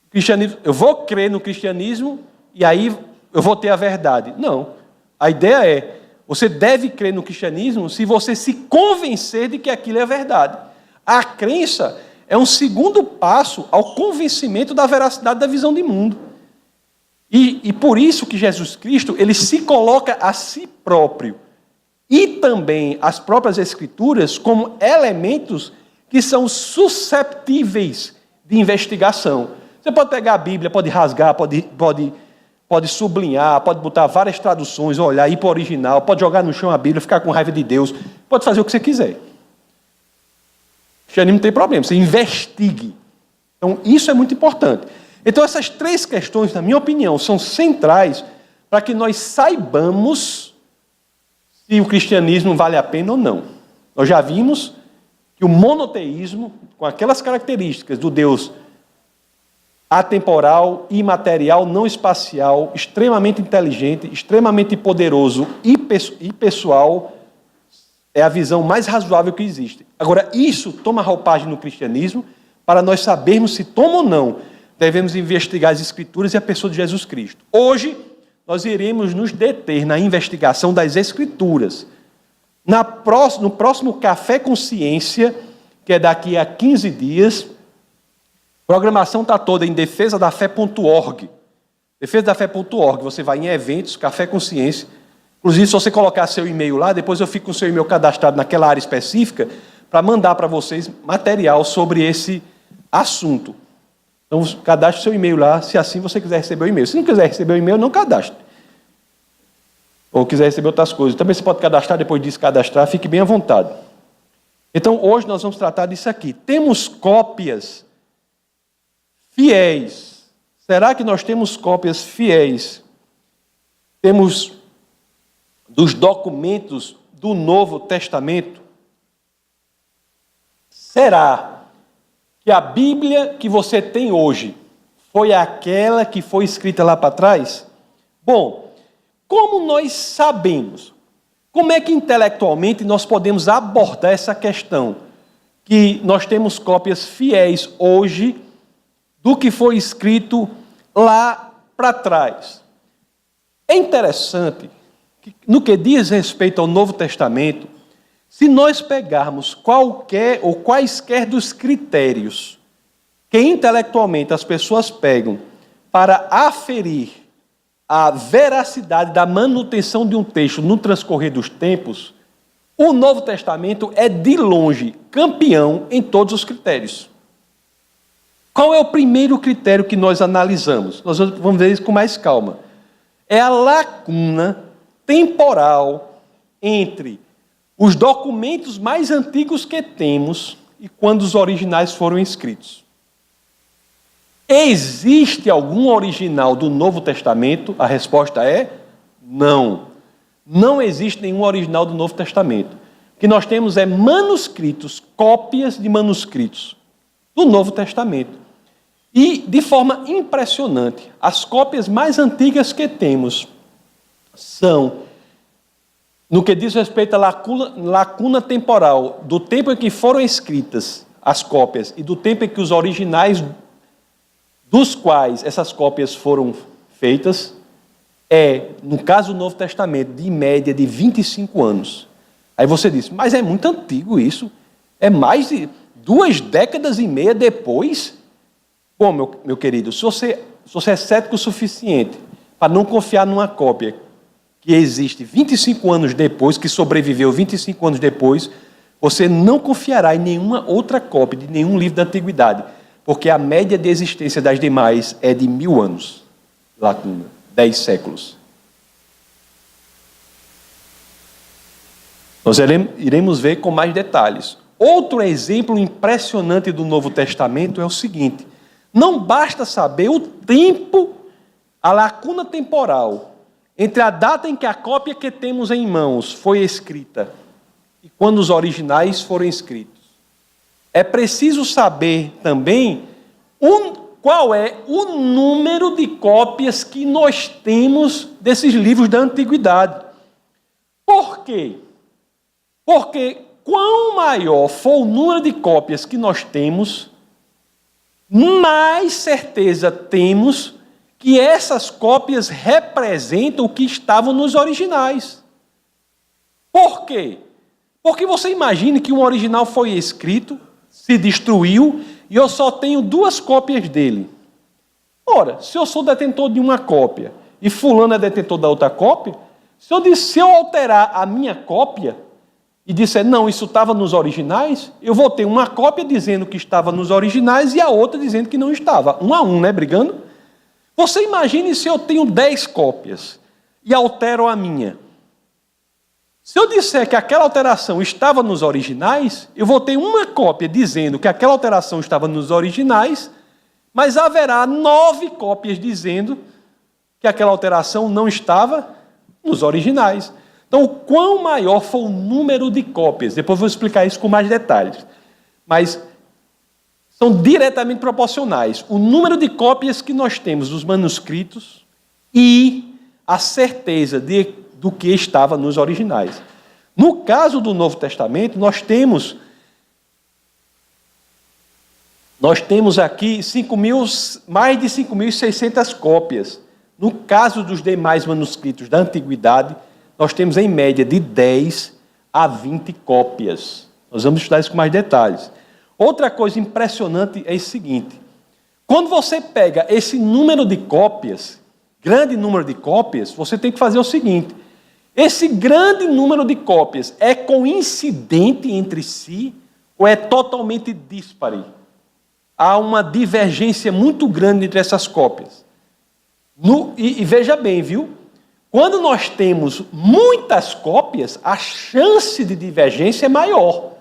Cristianismo, eu vou crer no cristianismo e aí eu vou ter a verdade. Não. A ideia é, você deve crer no cristianismo se você se convencer de que aquilo é verdade. A crença é um segundo passo ao convencimento da veracidade da visão de mundo. E por isso que Jesus Cristo, ele se coloca a si próprio e também as próprias Escrituras como elementos que são susceptíveis de investigação. Você pode pegar a Bíblia, pode rasgar, pode sublinhar, pode botar várias traduções, olhar, ir para o original, pode jogar no chão a Bíblia, ficar com raiva de Deus, pode fazer o que você quiser. O cristianismo não tem problema, você investigue. Então, isso é muito importante. Então, essas três questões, na minha opinião, são centrais para que nós saibamos se o cristianismo vale a pena ou não. Nós já vimos que o monoteísmo, com aquelas características do Deus atemporal, imaterial, não espacial, extremamente inteligente, extremamente poderoso e pessoal, é a visão mais razoável que existe. Agora, isso toma roupagem no cristianismo para nós sabermos se toma ou não. Devemos investigar as Escrituras e a pessoa de Jesus Cristo. Hoje, nós iremos nos deter na investigação das Escrituras. No próximo Café Consciência, que é daqui a 15 dias, a programação está toda em defesadafé.org. Defesadafé.org, você vai em eventos, Café Consciência. Inclusive, se você colocar seu e-mail lá, depois eu fico com seu e-mail cadastrado naquela área específica para mandar para vocês material sobre esse assunto. Então, cadastre seu e-mail lá, se assim você quiser receber o e-mail. Se não quiser receber o e-mail, não cadastre. Ou quiser receber outras coisas. Também você pode cadastrar, depois disso cadastrar, fique bem à vontade. Então, hoje nós vamos tratar disso aqui. Temos cópias fiéis. Será que nós temos cópias fiéis? Temos dos documentos do Novo Testamento? Será que a Bíblia que você tem hoje foi aquela que foi escrita lá para trás? Bom, como nós sabemos? Como é que intelectualmente nós podemos abordar essa questão? Que nós temos cópias fiéis hoje do que foi escrito lá para trás. É interessante que, no que diz respeito ao Novo Testamento, se nós pegarmos qualquer ou quaisquer dos critérios que intelectualmente as pessoas pegam para aferir a veracidade da manutenção de um texto no transcorrer dos tempos, o Novo Testamento é, de longe, campeão em todos os critérios. Qual é o primeiro critério que nós analisamos? Nós vamos ver isso com mais calma. É a lacuna temporal entre os documentos mais antigos que temos e quando os originais foram escritos. Existe algum original do Novo Testamento? A resposta é não. Não existe nenhum original do Novo Testamento. O que nós temos é manuscritos, cópias de manuscritos do Novo Testamento. E, de forma impressionante, as cópias mais antigas que temos são no que diz respeito à lacuna temporal, do tempo em que foram escritas as cópias e do tempo em que os originais dos quais essas cópias foram feitas, no caso do Novo Testamento, de média de 25 anos. Aí você diz, mas é muito antigo isso, é mais de 2 décadas e meia depois? Bom, meu querido, se você é cético o suficiente para não confiar numa cópia que existe 25 anos depois, que sobreviveu 25 anos depois, você não confiará em nenhuma outra cópia de nenhum livro da antiguidade, porque a média de existência das demais é de 1000 anos, lacuna, 10 séculos. Nós iremos ver com mais detalhes. Outro exemplo impressionante do Novo Testamento é o seguinte: não basta saber o tempo, a lacuna temporal, entre a data em que a cópia que temos em mãos foi escrita e quando os originais foram escritos. É preciso saber também qual é o número de cópias que nós temos desses livros da antiguidade. Por quê? Porque quanto maior for o número de cópias que nós temos, mais certeza temos que essas cópias representam o que estavam nos originais. Por quê? Porque você imagine que um original foi escrito, se destruiu, e eu só tenho 2 cópias dele. Ora, se eu sou detentor de uma cópia e fulano é detentor da outra cópia, se eu alterar a minha cópia e disser, não, isso estava nos originais, eu vou ter uma cópia dizendo que estava nos originais e a outra dizendo que não estava. 1 a 1, né, brigando? Você imagine se eu tenho 10 cópias e altero a minha. Se eu disser que aquela alteração estava nos originais, eu vou ter uma cópia dizendo que aquela alteração estava nos originais, mas haverá 9 cópias dizendo que aquela alteração não estava nos originais. Então, quão maior for o número de cópias, depois eu vou explicar isso com mais detalhes, mas são diretamente proporcionais. O número de cópias que nós temos dos manuscritos e a certeza do que estava nos originais. No caso do Novo Testamento, nós temos aqui mais de 5.600 cópias. No caso dos demais manuscritos da Antiguidade, nós temos em média de 10 a 20 cópias. Nós vamos estudar isso com mais detalhes. Outra coisa impressionante é o seguinte: quando você pega esse número de cópias, grande número de cópias, você tem que fazer o seguinte: esse grande número de cópias é coincidente entre si ou é totalmente díspare? Há uma divergência muito grande entre essas cópias. E veja bem, viu? Quando nós temos muitas cópias, a chance de divergência é maior.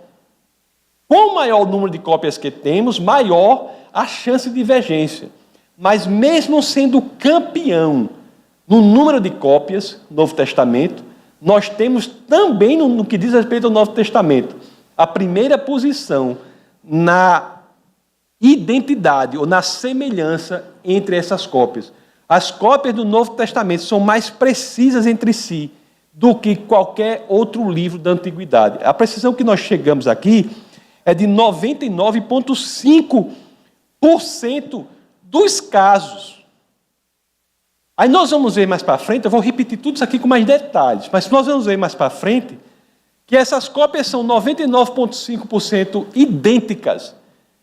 Quanto maior o número de cópias que temos, maior a chance de divergência. Mas mesmo sendo campeão no número de cópias, Novo Testamento, nós temos também, no que diz respeito ao Novo Testamento, a primeira posição na identidade ou na semelhança entre essas cópias. As cópias do Novo Testamento são mais precisas entre si do que qualquer outro livro da Antiguidade. A precisão que nós chegamos aqui é de 99,5% dos casos. Aí nós vamos ver mais para frente, eu vou repetir tudo isso aqui com mais detalhes, mas nós vamos ver mais para frente que essas cópias são 99,5% idênticas.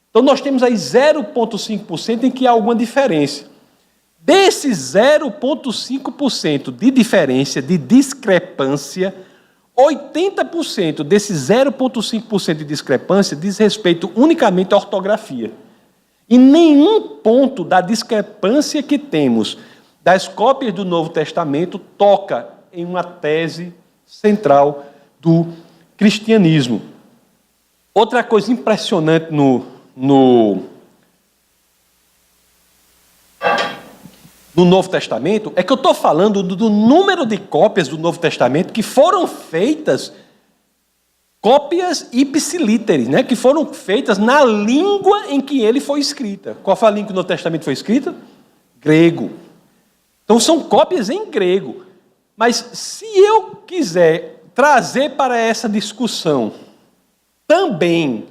Então nós temos aí 0,5% em que há alguma diferença. Desse 0,5% de diferença, de discrepância, 80% desse 0,5% de discrepância diz respeito unicamente à ortografia. E nenhum ponto da discrepância que temos das cópias do Novo Testamento toca em uma tese central do cristianismo. Outra coisa impressionante no Novo Testamento é que eu estou falando do número de cópias do Novo Testamento que foram feitas, cópias ipsilíteres, né? Que foram feitas na língua em que ele foi escrita. Qual foi a língua que o Novo Testamento foi escrita? Grego. Então são cópias em grego. Mas se eu quiser trazer para essa discussão também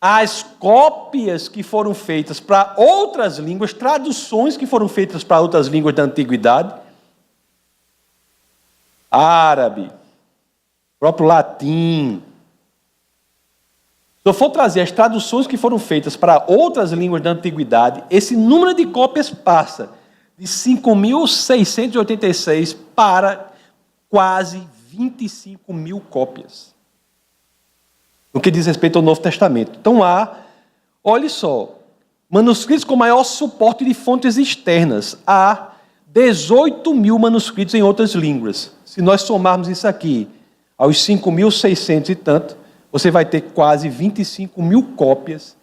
as cópias que foram feitas para outras línguas, traduções que foram feitas para outras línguas da antiguidade, árabe, próprio latim. Se eu for trazer as traduções que foram feitas para outras línguas da antiguidade, esse número de cópias passa de 5.686 para quase 25 mil cópias, no que diz respeito ao Novo Testamento. Então há, olhe só, manuscritos com maior suporte de fontes externas. Há 18 mil manuscritos em outras línguas. Se nós somarmos isso aqui aos 5.600 e tanto, você vai ter quase 25 mil cópias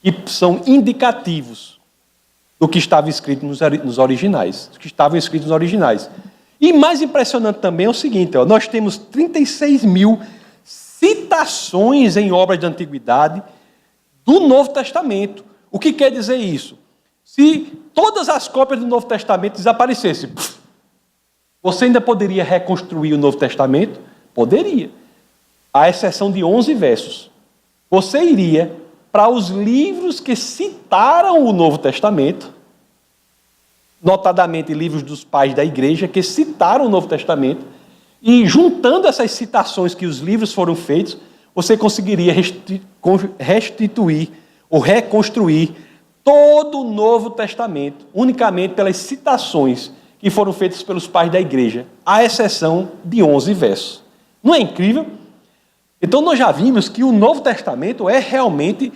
que são indicativos do que estava escrito nos originais, do que estavam escritos nos originais. E mais impressionante também é o seguinte, nós temos 36 mil citações em obras da antiguidade do Novo Testamento. O que quer dizer isso? Se todas as cópias do Novo Testamento desaparecessem, você ainda poderia reconstruir o Novo Testamento? Poderia. À exceção de 11 versos. Você iria para os livros que citaram o Novo Testamento, notadamente livros dos pais da igreja que citaram o Novo Testamento, e juntando essas citações que os livros foram feitos, você conseguiria restituir ou reconstruir todo o Novo Testamento, unicamente pelas citações que foram feitas pelos pais da igreja, à exceção de 11 versos. Não é incrível? Então nós já vimos que o Novo Testamento é realmente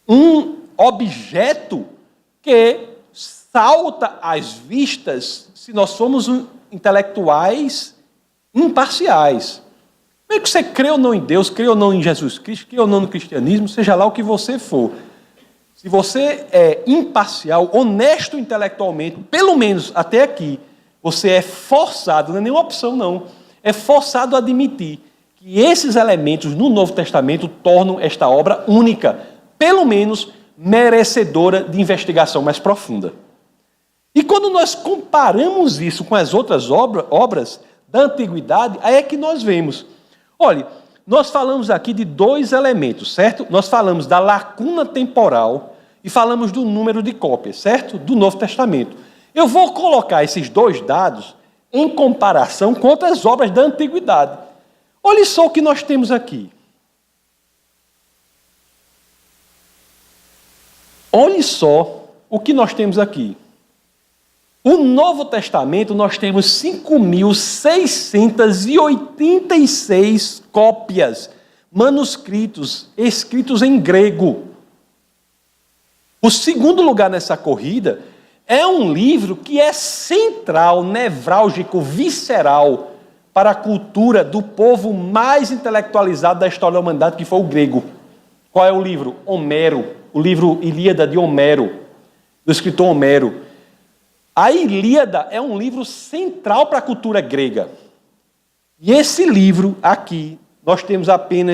um objeto que salta às vistas se nós somos intelectuais imparciais. Mesmo que você crê ou não em Deus, crê ou não em Jesus Cristo, crê ou não no cristianismo, seja lá o que você for. Se você é imparcial, honesto intelectualmente, pelo menos até aqui, você é forçado, não é nenhuma opção não, é forçado a admitir que esses elementos no Novo Testamento tornam esta obra única, pelo menos merecedora de investigação mais profunda. E quando nós comparamos isso com as outras obras da antiguidade, aí é que nós vemos. Olha, nós falamos aqui de dois elementos, certo? Nós falamos da lacuna temporal e falamos do número de cópias, certo? Do Novo Testamento. Eu vou colocar esses dois dados em comparação com outras obras da antiguidade. Olha só o que nós temos aqui. Olhe só o que nós temos aqui. O Novo Testamento, nós temos 5.686 cópias, manuscritos, escritos em grego. O segundo lugar nessa corrida é um livro que é central, nevrálgico, visceral para a cultura do povo mais intelectualizado da história da humanidade, que foi o grego. Qual é o livro? Homero, o livro Ilíada de Homero, do escritor Homero. A Ilíada é um livro central para a cultura grega. E esse livro aqui, nós temos aqui,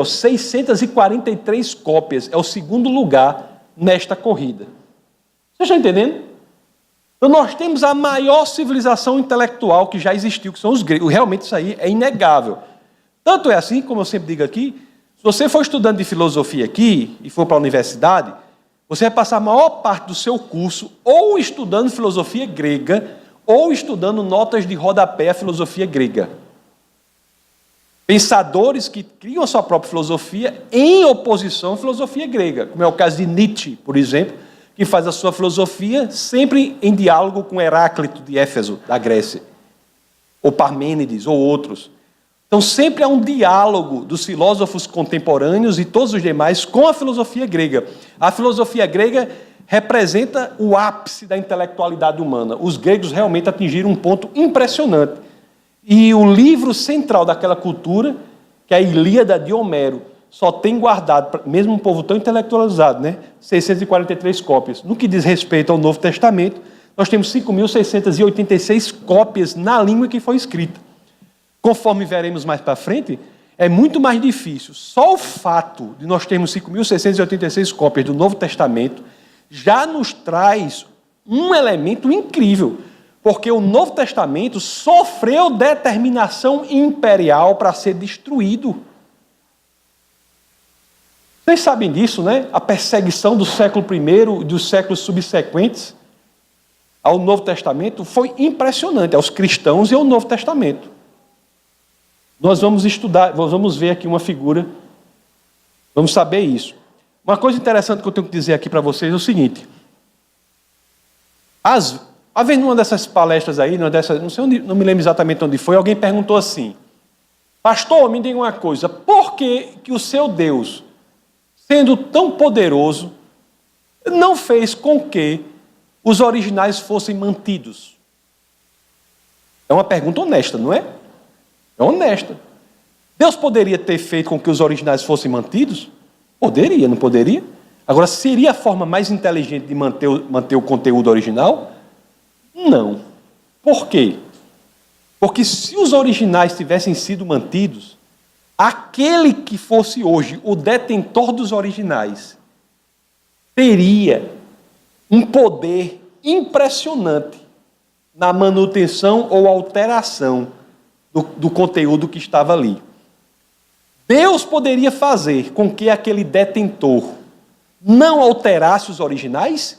643 cópias. É o segundo lugar nesta corrida. Você está entendendo? Então nós temos a maior civilização intelectual que já existiu, que são os gregos. Realmente isso aí é inegável. Tanto é assim, como eu sempre digo aqui, se você for estudante de filosofia aqui e for para a universidade, você vai passar a maior parte do seu curso ou estudando filosofia grega ou estudando notas de rodapé à filosofia grega. Pensadores que criam a sua própria filosofia em oposição à filosofia grega, como é o caso de Nietzsche, por exemplo, que faz a sua filosofia sempre em diálogo com Heráclito de Éfeso, da Grécia, ou Parmênides, ou outros. Então sempre há um diálogo dos filósofos contemporâneos e todos os demais com a filosofia grega. A filosofia grega representa o ápice da intelectualidade humana. Os gregos realmente atingiram um ponto impressionante. E o livro central daquela cultura, que é a Ilíada de Homero, só tem guardado, mesmo um povo tão intelectualizado, 643 cópias. No que diz respeito ao Novo Testamento, nós temos 5.686 cópias na língua que foi escrita. Conforme veremos mais para frente, é muito mais difícil. Só o fato de nós termos 5.686 cópias do Novo Testamento já nos traz um elemento incrível. Porque o Novo Testamento sofreu determinação imperial para ser destruído. Vocês sabem disso, né? A perseguição do século I e dos séculos subsequentes ao Novo Testamento foi impressionante, aos cristãos e ao Novo Testamento. Nós vamos estudar, nós vamos ver aqui uma figura, vamos saber isso. Uma coisa interessante que eu tenho que dizer aqui para vocês é o seguinte. Havendo uma dessas palestras aí, não sei onde, não me lembro exatamente onde foi, alguém perguntou assim: pastor, me diga uma coisa, por que o seu Deus, sendo tão poderoso, não fez com que os originais fossem mantidos? É uma pergunta honesta, não é? É honesta. Deus poderia ter feito com que os originais fossem mantidos? Poderia, não poderia? Agora, seria a forma mais inteligente de manter o conteúdo original? Não. Por quê? Porque se os originais tivessem sido mantidos, aquele que fosse hoje o detentor dos originais teria um poder impressionante na manutenção ou alteração do conteúdo que estava ali. Deus poderia fazer com que aquele detentor não alterasse os originais?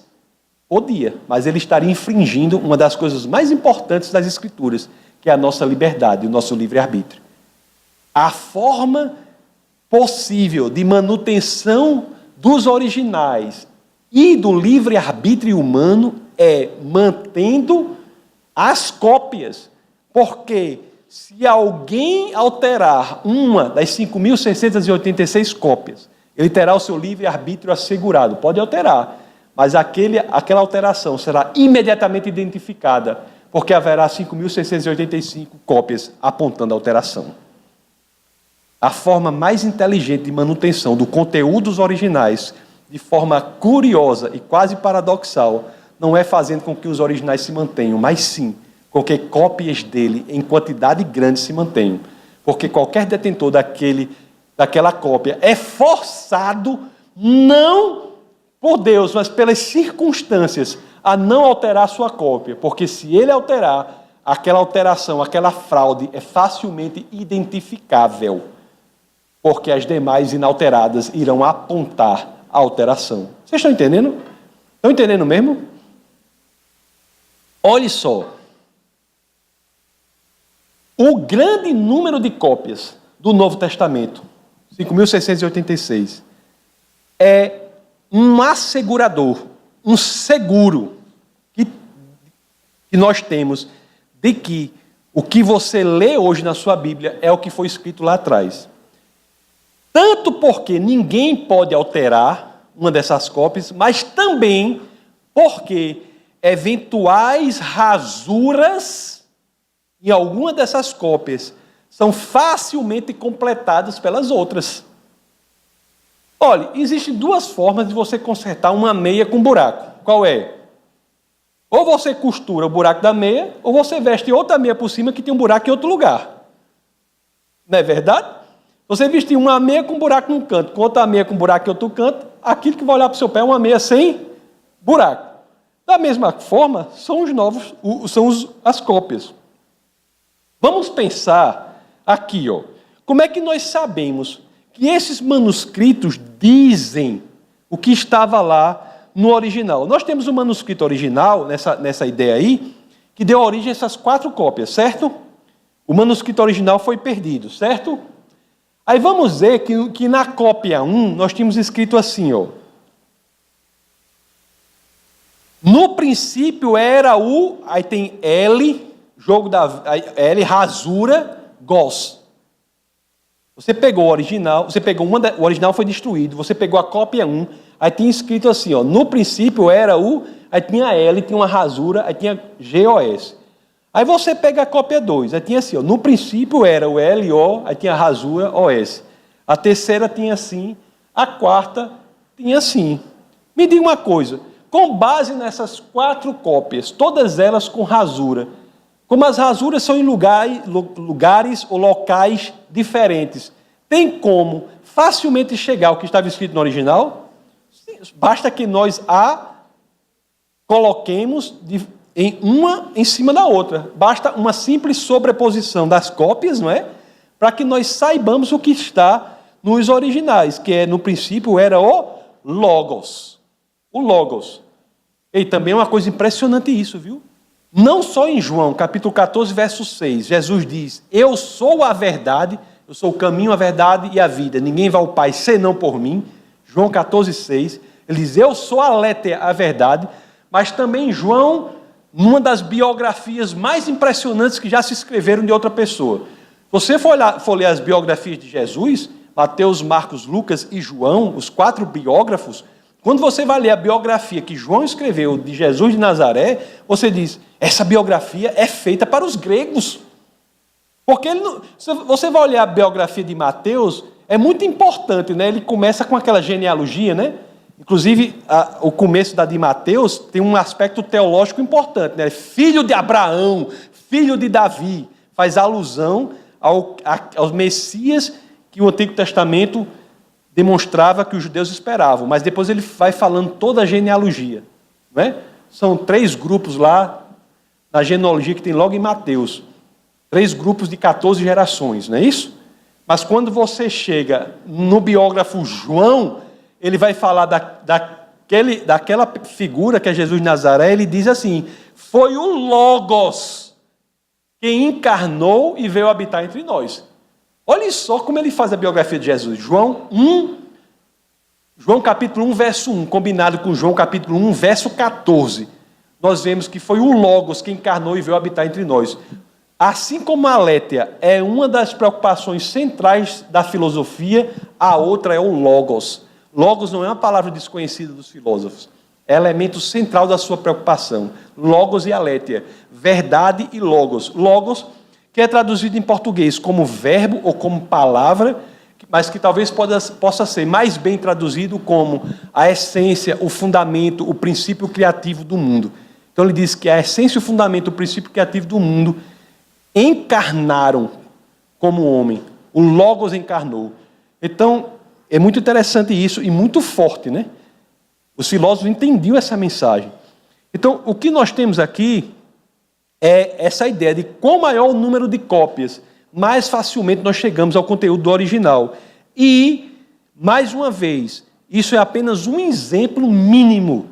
Podia, mas ele estaria infringindo uma das coisas mais importantes das Escrituras, que é a nossa liberdade, o nosso livre-arbítrio. A forma possível de manutenção dos originais e do livre-arbítrio humano é mantendo as cópias, porque se alguém alterar uma das 5.686 cópias, ele terá o seu livre-arbítrio assegurado. Pode alterar, mas aquela alteração será imediatamente identificada, porque haverá 5.685 cópias apontando a alteração. A forma mais inteligente de manutenção do conteúdo dos originais, de forma curiosa e quase paradoxal, não é fazendo com que os originais se mantenham, mas sim com que cópias dele em quantidade grande se mantenham. Porque qualquer detentor daquela cópia é forçado, não por Deus, mas pelas circunstâncias, a não alterar sua cópia. Porque se ele alterar, aquela alteração, aquela fraude é facilmente identificável. Porque as demais inalteradas irão apontar a alteração. Vocês estão entendendo? Estão entendendo mesmo? Olhe só. O grande número de cópias do Novo Testamento, 5.686, é um assegurador, um seguro que nós temos de que o que você lê hoje na sua Bíblia é o que foi escrito lá atrás. Tanto porque ninguém pode alterar uma dessas cópias, mas também porque eventuais rasuras em alguma dessas cópias são facilmente completadas pelas outras. Olha, existem duas formas de você consertar uma meia com buraco. Qual é? Ou você costura o buraco da meia, ou você veste outra meia por cima que tem um buraco em outro lugar. Não é verdade? Você vestir uma meia com buraco num canto, com outra meia com buraco em outro canto, aquilo que vai olhar para o seu pé é uma meia sem buraco. Da mesma forma, são as cópias. Vamos pensar aqui, como é que nós sabemos que esses manuscritos dizem o que estava lá no original? Nós temos um manuscrito original, nessa ideia aí, que deu origem a essas 4 cópias, certo? O manuscrito original foi perdido, certo? Aí vamos ver que na cópia 1 nós tínhamos escrito assim, No princípio era aí tem L, L, rasura, Gos. Você pegou o original, o original foi destruído, você pegou a cópia 1, aí tinha escrito assim, no princípio era aí tinha L, tinha uma rasura, aí tinha GOS. Aí você pega a cópia 2, aí tinha assim, no princípio era o LO, aí tinha a rasura, OS. A terceira tinha assim, a quarta tinha assim. Me diga uma coisa, com base nessas 4 cópias, todas elas com rasura, como as rasuras são em lugares ou locais diferentes, tem como facilmente chegar ao que estava escrito no original? Basta que nós a coloquemos uma em cima da outra. Basta uma simples sobreposição das cópias, não é? Para que nós saibamos o que está nos originais, que no princípio era o Logos. O Logos. E também é uma coisa impressionante isso, viu? Não só em João, capítulo 14, verso 6, Jesus diz: eu sou a verdade, eu sou o caminho, a verdade e a vida. Ninguém vai ao Pai senão por mim. João 14, 6. Ele diz: eu sou a letra, a verdade. Mas também João, numa das biografias mais impressionantes que já se escreveram de outra pessoa. Se você for ler as biografias de Jesus, Mateus, Marcos, Lucas e João, os 4 biógrafos, quando você vai ler a biografia que João escreveu de Jesus de Nazaré, você diz: essa biografia é feita para os gregos. Porque se você vai olhar a biografia de Mateus, é muito importante, né? Ele começa com aquela genealogia, né? Inclusive, o começo da de Mateus tem um aspecto teológico importante, né? Filho de Abraão, filho de Davi, faz alusão aos Messias que o Antigo Testamento demonstrava que os judeus esperavam, mas depois ele vai falando toda a genealogia, não é? São 3 grupos lá na genealogia que tem logo em Mateus, 3 grupos de 14 gerações, não é isso? Mas quando você chega no biógrafo João, ele vai falar daquela figura que é Jesus de Nazaré. Ele diz assim: foi o Logos que encarnou e veio habitar entre nós. Olha só como ele faz a biografia de Jesus. João capítulo 1, verso 1, combinado com João capítulo 1, verso 14. Nós vemos que foi o Logos que encarnou e veio habitar entre nós. Assim como a Aletheia é uma das preocupações centrais da filosofia, a outra é o Logos. Logos não é uma palavra desconhecida dos filósofos. É elemento central da sua preocupação. Logos e Aletheia. Verdade e Logos. Logos, que é traduzido em português como verbo ou como palavra, mas que talvez possa ser mais bem traduzido como a essência, o fundamento, o princípio criativo do mundo. Então ele diz que a essência, o fundamento, o princípio criativo do mundo encarnaram como homem. O Logos encarnou. Então, é muito interessante isso e muito forte, né? Os filósofos entendiam essa mensagem. Então, o que nós temos aqui é essa ideia de quanto maior o número de cópias, mais facilmente nós chegamos ao conteúdo do original. E, mais uma vez, isso é apenas um exemplo mínimo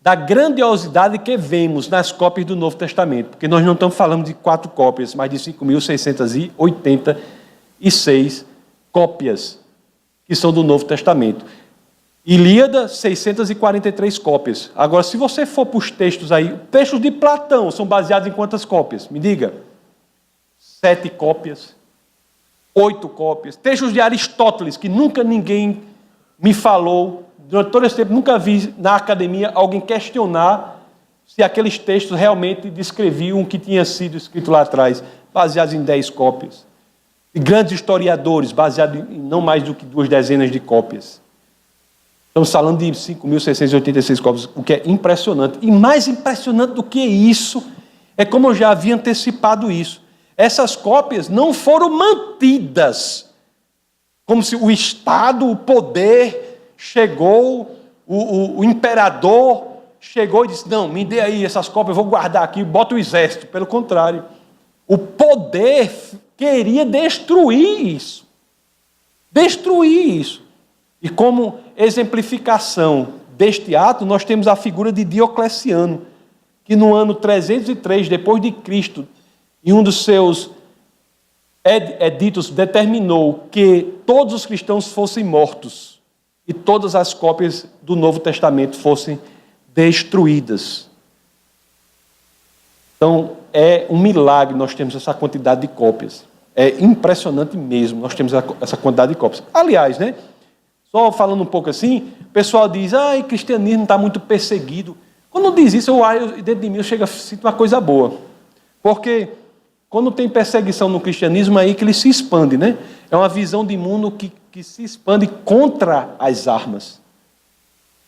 da grandiosidade que vemos nas cópias do Novo Testamento, porque nós não estamos falando de 4 cópias, mas de 5.686 cópias que são do Novo Testamento. Ilíada, 643 cópias. Agora, se você for para os textos aí, textos de Platão são baseados em quantas cópias? Me diga. 7 cópias, 8 cópias. Textos de Aristóteles, que nunca ninguém me falou, durante todo esse tempo, nunca vi na academia alguém questionar se aqueles textos realmente descreviam o que tinha sido escrito lá atrás, baseados em 10 cópias. E grandes historiadores, baseados em não mais do que 2 dezenas de cópias. Estamos falando de 5.686 cópias, o que é impressionante. E mais impressionante do que isso, é como eu já havia antecipado isso. Essas cópias não foram mantidas, como se o Estado, o poder, chegou, o imperador chegou e disse: não, me dê aí essas cópias, eu vou guardar aqui, bota o exército. Pelo contrário, o poder queria destruir isso. Destruir isso. E como exemplificação deste ato, nós temos a figura de Diocleciano, que no ano 303 depois de Cristo, em um dos seus editos, determinou que todos os cristãos fossem mortos e todas as cópias do Novo Testamento fossem destruídas. Então, é um milagre nós temos essa quantidade de cópias. É impressionante mesmo, nós temos essa quantidade de cópias. Aliás, né? Só falando um pouco assim, o pessoal diz: o cristianismo está muito perseguido. Quando diz isso, dentro de mim eu sinto uma coisa boa. Porque quando tem perseguição no cristianismo, é aí que ele se expande, né? É uma visão de mundo que se expande contra as armas.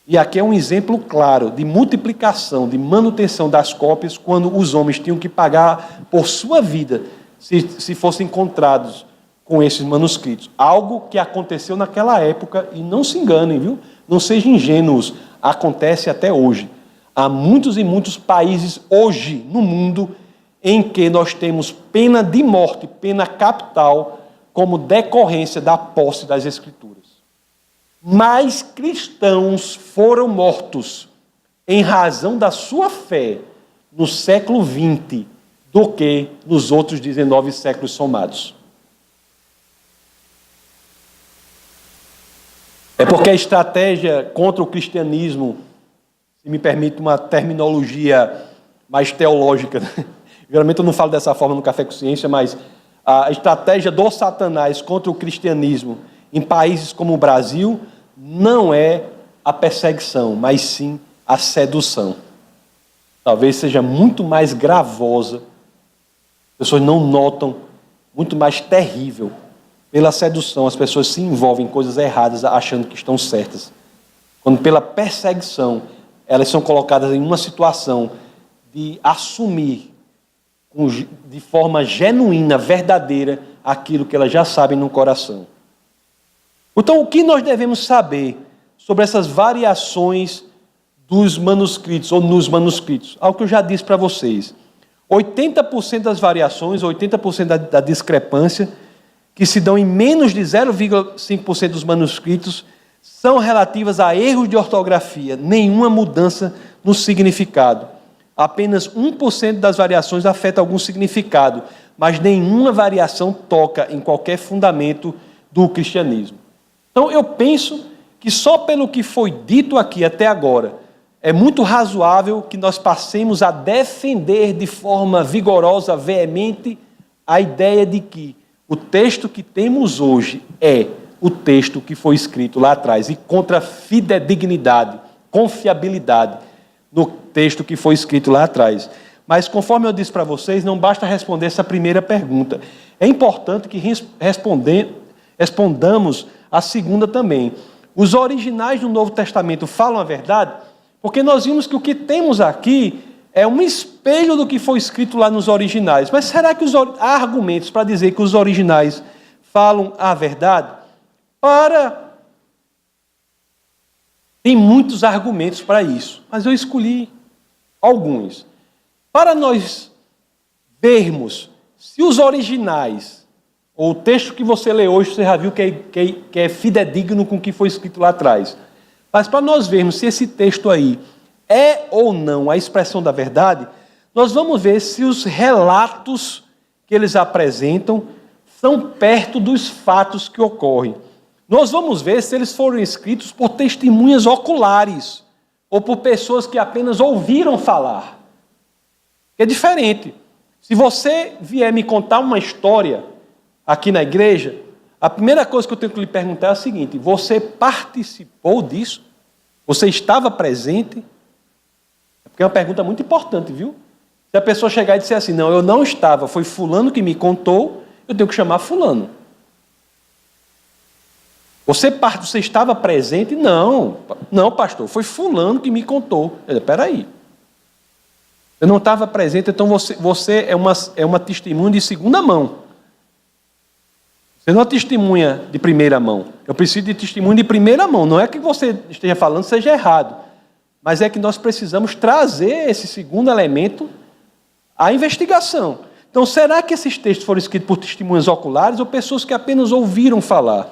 E aqui é um exemplo claro de multiplicação, de manutenção das cópias, quando os homens tinham que pagar por sua vida se fossem encontrados com esses manuscritos. Algo que aconteceu naquela época, e não se enganem, viu? Não sejam ingênuos, acontece até hoje. Há muitos e muitos países hoje no mundo em que nós temos pena de morte, pena capital, como decorrência da posse das Escrituras. Mais cristãos foram mortos em razão da sua fé no século XX do que nos outros 19 séculos somados. É porque a estratégia contra o cristianismo, se me permite uma terminologia mais teológica, geralmente eu não falo dessa forma no Café com Ciência, mas a estratégia do Satanás contra o cristianismo em países como o Brasil não é a perseguição, mas sim a sedução. Talvez seja muito mais gravosa, as pessoas não notam, muito mais terrível. Pela sedução, as pessoas se envolvem em coisas erradas achando que estão certas. Quando pela perseguição, elas são colocadas em uma situação de assumir de forma genuína, verdadeira, aquilo que elas já sabem no coração. Então, o que nós devemos saber sobre essas variações dos manuscritos, ou nos manuscritos? Algo que eu já disse para vocês. 80% das variações, 80% da discrepância, que se dão em menos de 0,5% dos manuscritos, são relativas a erros de ortografia, nenhuma mudança no significado. Apenas 1% das variações afeta algum significado, mas nenhuma variação toca em qualquer fundamento do cristianismo. Então, eu penso que só pelo que foi dito aqui até agora, é muito razoável que nós passemos a defender de forma vigorosa, veemente, a ideia de que o texto que temos hoje é o texto que foi escrito lá atrás, e contra a fidedignidade, confiabilidade no texto que foi escrito lá atrás. Mas, conforme eu disse para vocês, não basta responder essa primeira pergunta. É importante que respondamos a segunda também. Os originais do Novo Testamento falam a verdade? Porque nós vimos que o que temos aqui é um espelho do que foi escrito lá nos originais. Mas será que há argumentos para dizer que os originais falam a verdade? Tem muitos argumentos para isso, mas eu escolhi alguns. Para nós vermos se os originais, ou o texto que você lê hoje, você já viu que é fidedigno com o que foi escrito lá atrás. Mas para nós vermos se esse texto aí é ou não a expressão da verdade, nós vamos ver se os relatos que eles apresentam são perto dos fatos que ocorrem. Nós vamos ver se eles foram escritos por testemunhas oculares ou por pessoas que apenas ouviram falar. É diferente. Se você vier me contar uma história aqui na igreja, a primeira coisa que eu tenho que lhe perguntar é a seguinte: você participou disso? Você estava presente? Porque é uma pergunta muito importante, viu? Se a pessoa chegar e disser assim, não, eu não estava, foi fulano que me contou, eu tenho que chamar fulano. Você estava presente? Não, pastor, foi fulano que me contou. Espera aí. Eu não estava presente, então você é uma testemunha de segunda mão. Você não é testemunha de primeira mão. Eu preciso de testemunho de primeira mão. Não é que você esteja falando seja errado, mas é que nós precisamos trazer esse segundo elemento à investigação. Então, será que esses textos foram escritos por testemunhas oculares ou pessoas que apenas ouviram falar?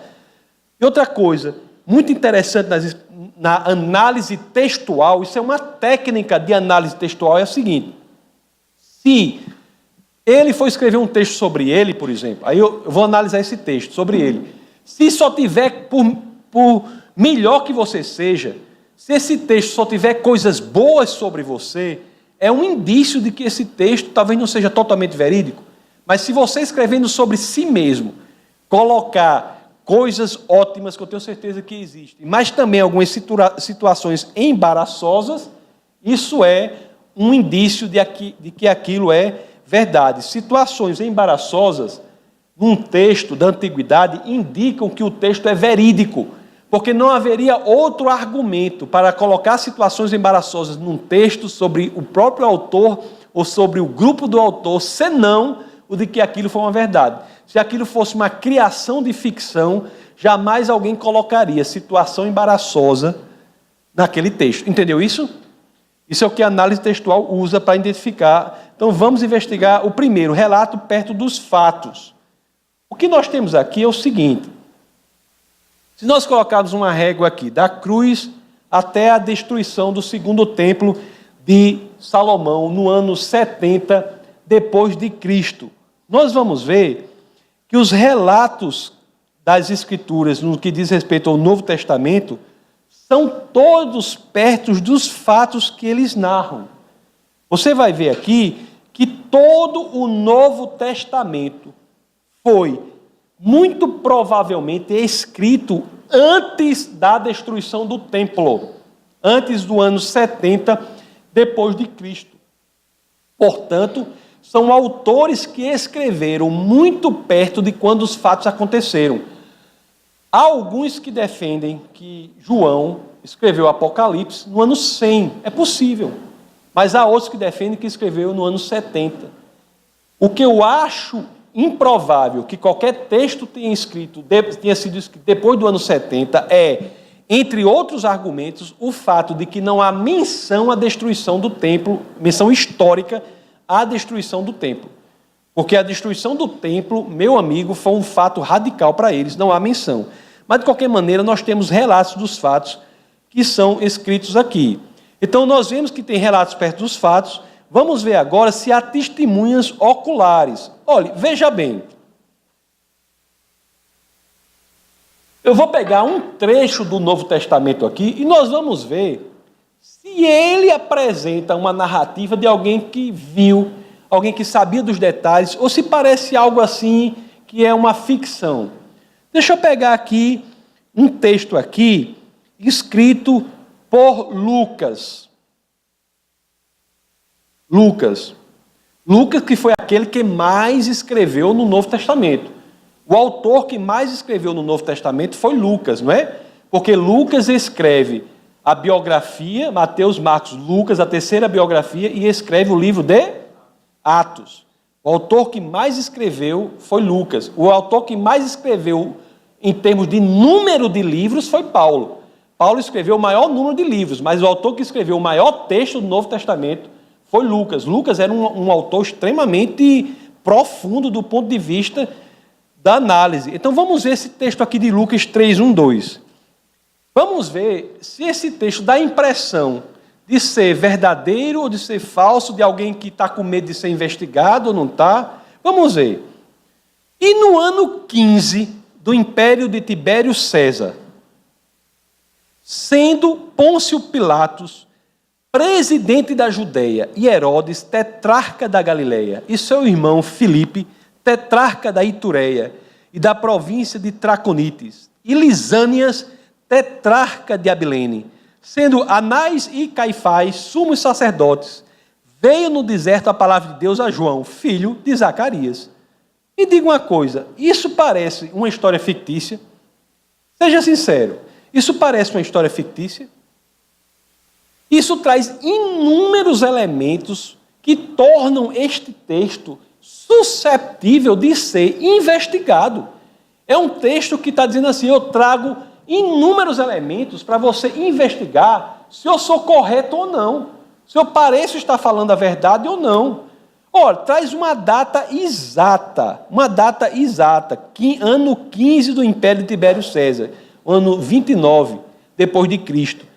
E outra coisa, muito interessante na análise textual, isso é uma técnica de análise textual, é o seguinte: se ele for escrever um texto sobre ele, por exemplo, aí eu vou analisar esse texto sobre ele. Se só tiver, por melhor que você seja, se esse texto só tiver coisas boas sobre você, é um indício de que esse texto talvez não seja totalmente verídico. Mas se você escrevendo sobre si mesmo, colocar coisas ótimas, que eu tenho certeza que existem, mas também algumas situações embaraçosas, isso é um indício de que aquilo é verdade. Situações embaraçosas num texto da antiguidade indicam que o texto é verídico, porque não haveria outro argumento para colocar situações embaraçosas num texto sobre o próprio autor ou sobre o grupo do autor, senão o de que aquilo foi uma verdade. Se aquilo fosse uma criação de ficção, jamais alguém colocaria situação embaraçosa naquele texto. Entendeu isso? Isso é o que a análise textual usa para identificar. Então vamos investigar o primeiro, relato perto dos fatos. O que nós temos aqui é o seguinte: se nós colocarmos uma régua aqui, da cruz até a destruição do segundo templo de Salomão, no ano 70 depois de Cristo, nós vamos ver que os relatos das Escrituras, no que diz respeito ao Novo Testamento, são todos perto dos fatos que eles narram. Você vai ver aqui que todo o Novo Testamento foi, muito provavelmente, escrito antes da destruição do templo, antes do ano 70 depois de Cristo. Portanto, são autores que escreveram muito perto de quando os fatos aconteceram. Há alguns que defendem que João escreveu o Apocalipse no ano 100. É possível. Mas há outros que defendem que escreveu no ano 70. O que eu acho improvável que qualquer texto tenha sido escrito depois do ano 70 é, entre outros argumentos, o fato de que não há menção à destruição do templo, menção histórica à destruição do templo. Porque a destruição do templo, meu amigo, foi um fato radical para eles, não há menção. Mas, de qualquer maneira, nós temos relatos dos fatos que são escritos aqui. Então, nós vemos que tem relatos perto dos fatos. Vamos ver agora se há testemunhas oculares. Olha, veja bem. Eu vou pegar um trecho do Novo Testamento aqui e nós vamos ver se ele apresenta uma narrativa de alguém que viu, alguém que sabia dos detalhes, ou se parece algo assim que é uma ficção. Deixa eu pegar aqui um texto aqui, escrito por Lucas. Lucas, que foi aquele que mais escreveu no Novo Testamento. O autor que mais escreveu no Novo Testamento foi Lucas, não é? Porque Lucas escreve a biografia, Mateus, Marcos, Lucas, a terceira biografia, e escreve o livro de Atos. O autor que mais escreveu foi Lucas. O autor que mais escreveu em termos de número de livros foi Paulo. Paulo escreveu o maior número de livros, mas o autor que escreveu o maior texto do Novo Testamento foi Lucas. Lucas era um autor extremamente profundo do ponto de vista da análise. Então vamos ver esse texto aqui de Lucas 3, 1, 2. Vamos ver se esse texto dá a impressão de ser verdadeiro ou de ser falso, de alguém que está com medo de ser investigado ou não está. Vamos ver. E no ano 15 do Império de Tibério César, sendo Pôncio Pilatos presidente da Judeia e Herodes, tetrarca da Galileia, e seu irmão Filipe, tetrarca da Itureia e da província de Traconites, e Lisânias, tetrarca de Abilene, sendo Anás e Caifás, sumos sacerdotes, veio no deserto a palavra de Deus a João, filho de Zacarias. Me diga uma coisa, isso parece uma história fictícia? Seja sincero, isso parece uma história fictícia? Isso traz inúmeros elementos que tornam este texto susceptível de ser investigado. É um texto que está dizendo assim, eu trago inúmeros elementos para você investigar se eu sou correto ou não, se eu pareço estar falando a verdade ou não. Olha, traz uma data exata, ano 15 do Império de Tibério César, ano 29 depois de Cristo.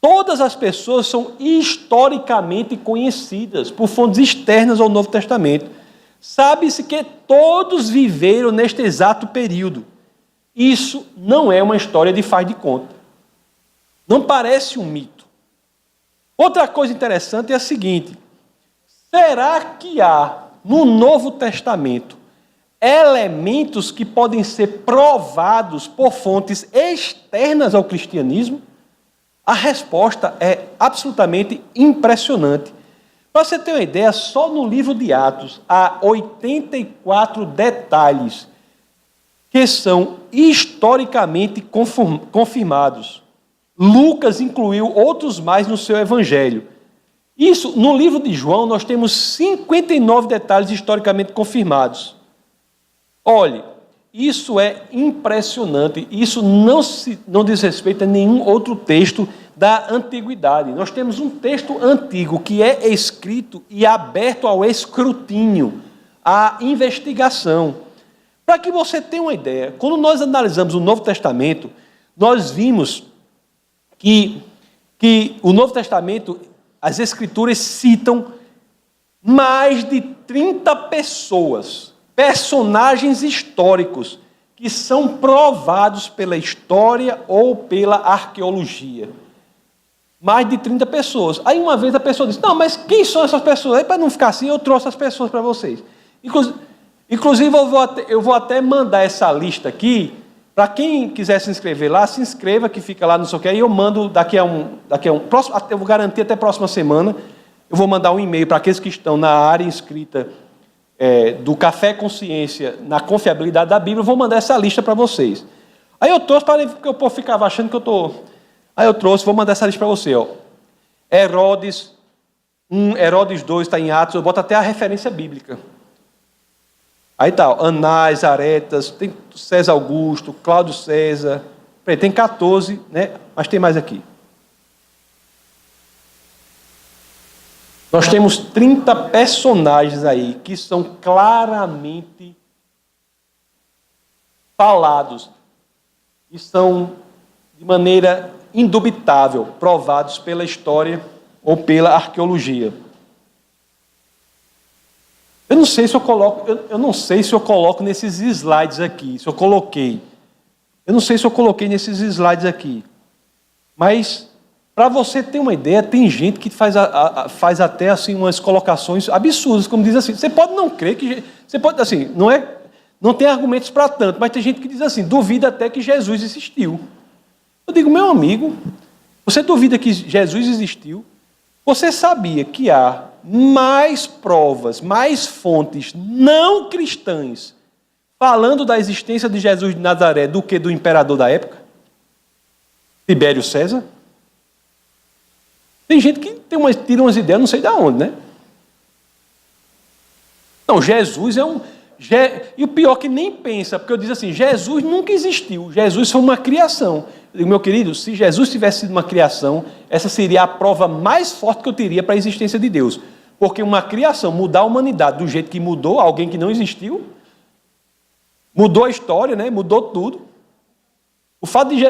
Todas as pessoas são historicamente conhecidas por fontes externas ao Novo Testamento. Sabe-se que todos viveram neste exato período. Isso não é uma história de faz de conta. Não parece um mito. Outra coisa interessante é a seguinte: será que há no Novo Testamento elementos que podem ser provados por fontes externas ao cristianismo? A resposta é absolutamente impressionante. Para você ter uma ideia, só no livro de Atos há 84 detalhes que são historicamente confirmados. Lucas incluiu outros mais no seu evangelho. Isso, no livro de João, nós temos 59 detalhes historicamente confirmados. Olhe, isso é impressionante. Isso não diz respeito a nenhum outro texto da antiguidade. Nós temos um texto antigo que é escrito e aberto ao escrutínio, à investigação. Para que você tenha uma ideia, quando nós analisamos o Novo Testamento, nós vimos que o Novo Testamento, as Escrituras citam mais de 30 pessoas, personagens históricos, que são provados pela história ou pela arqueologia. Mais de 30 pessoas. Aí uma vez a pessoa disse, não, mas quem são essas pessoas? Aí para não ficar assim, eu trouxe as pessoas para vocês. Inclusive eu vou até mandar essa lista aqui, para quem quiser se inscrever lá, se inscreva, que fica lá, não sei o que, aí eu mando daqui a um próximo, eu vou garantir até a próxima semana, eu vou mandar um e-mail para aqueles que estão na área inscrita do Café Consciência, na confiabilidade da Bíblia, eu vou mandar essa lista para vocês. Aí eu trouxe, porque o povo ficava achando que eu estou... Aí eu trouxe, vou mandar essa lista para você, ó. Herodes 1, Herodes 2 está em Atos, eu boto até a referência bíblica. Aí tá, Anás, Aretas, tem César Augusto, Cláudio César, tem 14, né? Mas tem mais aqui. Nós temos 30 personagens aí que são claramente falados e são, de maneira indubitável, provados pela história ou pela arqueologia. Eu não sei se eu coloco nesses slides aqui, se eu coloquei. Eu não sei se eu coloquei nesses slides aqui. Mas, para você ter uma ideia, tem gente que faz até assim, umas colocações absurdas, como diz assim, você pode não crer que... Você pode, assim, não tem argumentos para tanto, mas tem gente que diz assim, duvida até que Jesus existiu. Eu digo, meu amigo, você duvida que Jesus existiu? Você sabia que há mais provas, mais fontes não cristãs falando da existência de Jesus de Nazaré do que do imperador da época? Tibério César? Tem gente que tira umas ideias, não sei de onde, né? Não, Jesus é um... E o pior que nem pensa, porque eu digo assim, Jesus nunca existiu, Jesus foi uma criação. Eu digo, meu querido, se Jesus tivesse sido uma criação, essa seria a prova mais forte que eu teria para a existência de Deus. Porque uma criação, mudar a humanidade do jeito que mudou, alguém que não existiu, mudou a história, né? Mudou tudo. O fato de...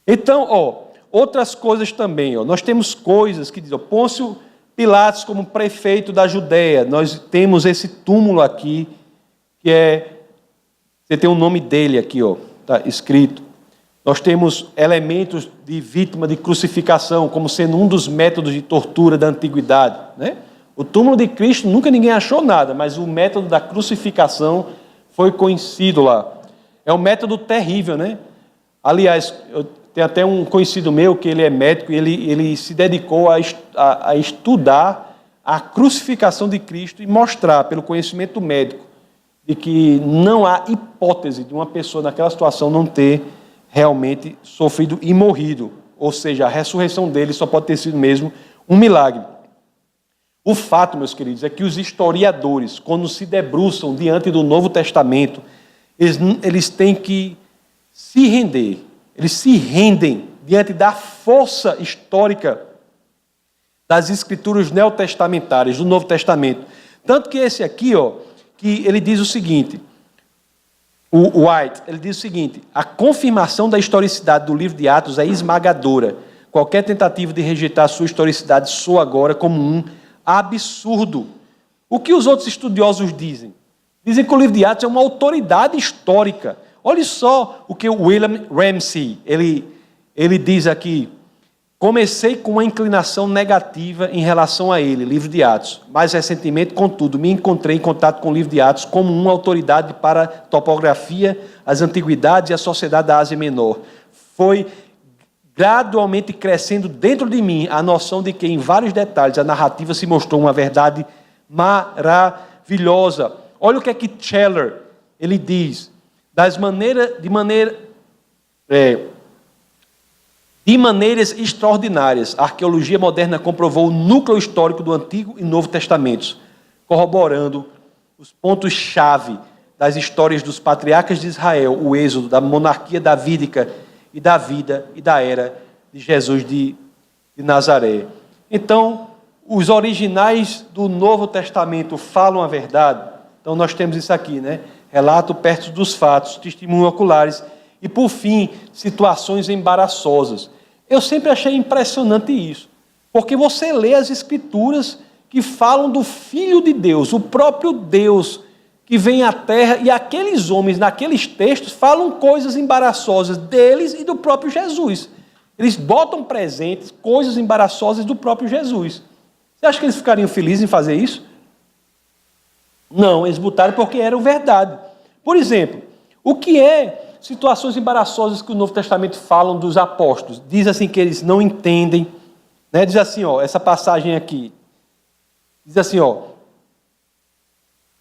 Então, outras coisas também, nós temos coisas que dizem, Pôncio Pilatos como prefeito da Judéia, nós temos esse túmulo aqui, que você tem o nome dele aqui, está escrito. Nós temos elementos de vítima de crucificação, como sendo um dos métodos de tortura da antiguidade, né? O túmulo de Cristo, nunca ninguém achou nada, mas o método da crucificação foi conhecido lá. É um método terrível, né? Aliás, tem até um conhecido meu, que ele é médico, e ele se dedicou a estudar a crucificação de Cristo e mostrar, pelo conhecimento médico, de que não há hipótese de uma pessoa naquela situação não ter realmente sofrido e morrido. Ou seja, a ressurreição dele só pode ter sido mesmo um milagre. O fato, meus queridos, é que os historiadores, quando se debruçam diante do Novo Testamento, eles têm que se render. Eles se rendem diante da força histórica das escrituras neotestamentárias, do Novo Testamento. Tanto que esse aqui, que ele diz o seguinte, o White, ele diz o seguinte, a confirmação da historicidade do livro de Atos é esmagadora. Qualquer tentativa de rejeitar a sua historicidade soa agora como um absurdo. O que os outros estudiosos dizem? Dizem que o livro de Atos é uma autoridade histórica. Olha só o que o William Ramsey, ele diz aqui. Comecei com uma inclinação negativa em relação a ele, livro de Atos. Mais recentemente, contudo, me encontrei em contato com o livro de Atos como uma autoridade para a topografia, as antiguidades e a sociedade da Ásia Menor. Foi gradualmente crescendo dentro de mim a noção de que, em vários detalhes, a narrativa se mostrou uma verdade maravilhosa. Olha o que é que Scheller, ele diz. De maneiras extraordinárias, a arqueologia moderna comprovou o núcleo histórico do Antigo e Novo Testamentos, corroborando os pontos-chave das histórias dos patriarcas de Israel, o êxodo, da monarquia davídica e da vida e da era de Jesus de Nazaré. Então, os originais do Novo Testamento falam a verdade. Então, nós temos isso aqui, né? Relato perto dos fatos, testemunhos oculares e, por fim, situações embaraçosas. Eu sempre achei impressionante isso, porque você lê as Escrituras que falam do Filho de Deus, o próprio Deus que vem à Terra, e aqueles homens, naqueles textos, falam coisas embaraçosas deles e do próprio Jesus. Eles botam presentes coisas embaraçosas do próprio Jesus. Você acha que eles ficariam felizes em fazer isso? Não, eles botaram porque eram verdade. Por exemplo, o que é situações embaraçosas que o Novo Testamento falam dos apóstolos? Diz assim que eles não entendem, né? Diz assim, essa passagem aqui. Diz assim,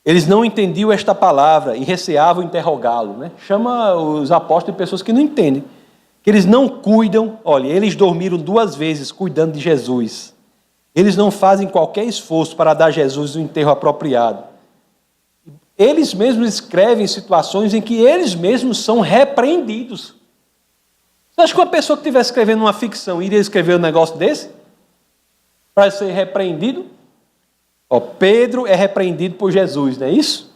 eles não entendiam esta palavra e receavam interrogá-lo, né? Chama os apóstolos de pessoas que não entendem. Que eles não cuidam, olha, eles dormiram 2 vezes cuidando de Jesus. Eles não fazem qualquer esforço para dar a Jesus um enterro apropriado. Eles mesmos escrevem situações em que eles mesmos são repreendidos. Você acha que uma pessoa que estivesse escrevendo uma ficção iria escrever um negócio desse? Para ser repreendido? Pedro é repreendido por Jesus, não é isso?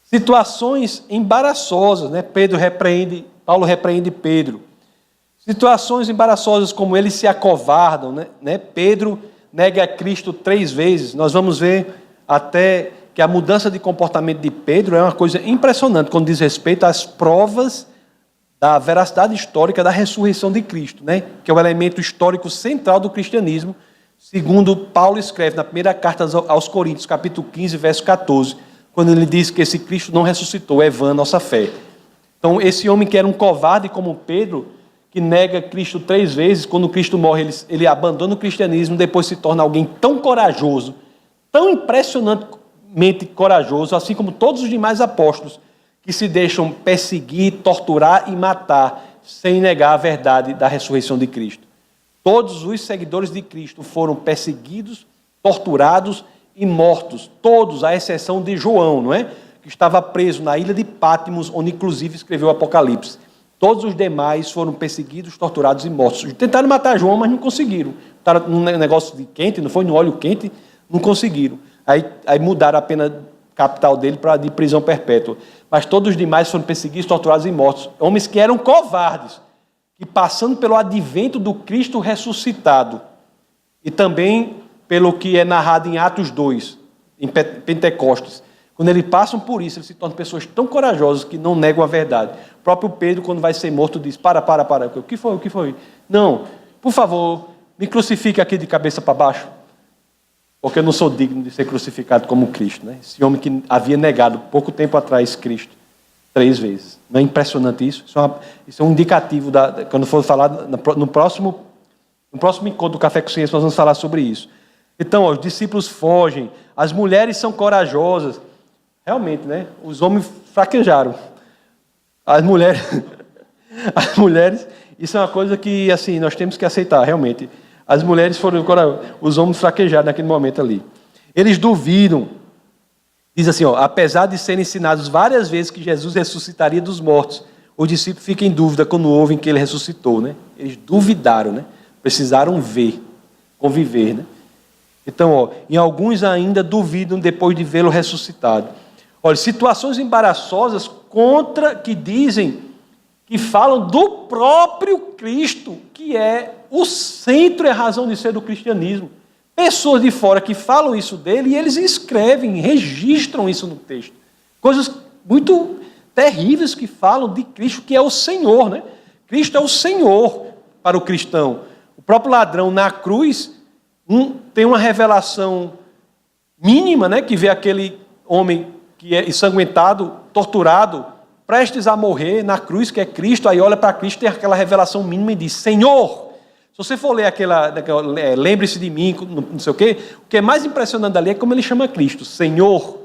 Situações embaraçosas, né? Paulo repreende Pedro. Situações embaraçosas como eles se acovardam, né? Pedro nega a Cristo 3 vezes. Nós vamos ver até que a mudança de comportamento de Pedro é uma coisa impressionante quando diz respeito às provas da veracidade histórica da ressurreição de Cristo, né? Que é o elemento histórico central do cristianismo, segundo Paulo escreve na primeira carta aos Coríntios, capítulo 15, verso 14, quando ele diz que esse Cristo não ressuscitou, é vã a nossa fé. Então, esse homem que era um covarde como Pedro, que nega Cristo 3 vezes, quando Cristo morre, ele abandona o cristianismo, depois se torna alguém tão corajoso, tão impressionantemente corajoso, assim como todos os demais apóstolos, que se deixam perseguir, torturar e matar, sem negar a verdade da ressurreição de Cristo. Todos os seguidores de Cristo foram perseguidos, torturados e mortos, todos, à exceção de João, não é? Que estava preso na ilha de Patmos, onde inclusive escreveu o Apocalipse. Todos os demais foram perseguidos, torturados e mortos. Tentaram matar João, mas não conseguiram. Estaram num negócio de quente, não foi no óleo quente, não conseguiram. Aí mudaram a pena capital dele para de prisão perpétua. Mas todos os demais foram perseguidos, torturados e mortos. Homens que eram covardes, que passando pelo advento do Cristo ressuscitado, e também pelo que é narrado em Atos 2, em Pentecostes, quando eles passam por isso, eles se tornam pessoas tão corajosas que não negam a verdade. O próprio Pedro, quando vai ser morto, diz, para, o que foi? Não, por favor, me crucifique aqui de cabeça para baixo, porque eu não sou digno de ser crucificado como Cristo, né? Esse homem que havia negado pouco tempo atrás Cristo 3 vezes. Não é impressionante isso? Isso é um indicativo, quando for falar no próximo encontro do Café com Ciência, nós vamos falar sobre isso. Então, os discípulos fogem, as mulheres são corajosas. Realmente, né? Os homens fraquejaram. As mulheres, isso é uma coisa que, assim, nós temos que aceitar, realmente. As mulheres foram corajosas, os homens fraquejaram naquele momento ali. Eles duvidam. Diz assim, apesar de serem ensinados várias vezes que Jesus ressuscitaria dos mortos, os discípulos ficam em dúvida quando ouvem que ele ressuscitou, né? Eles duvidaram, né? Precisaram ver, conviver, né? Então, em alguns ainda duvidam depois de vê-lo ressuscitado. Olha, situações embaraçosas que dizem, que falam do próprio Cristo, que é o centro e a razão de ser do cristianismo. Pessoas de fora que falam isso dele e eles escrevem, registram isso no texto. Coisas muito terríveis que falam de Cristo, que é o Senhor, né? Cristo é o Senhor para o cristão. O próprio ladrão na cruz tem uma revelação mínima, né? Que vê aquele homem que é ensanguentado, torturado, prestes a morrer na cruz, que é Cristo, aí olha para Cristo, tem aquela revelação mínima e diz, Senhor. Se você for ler lembre-se de mim, não sei o que é mais impressionante ali é como ele chama Cristo, Senhor.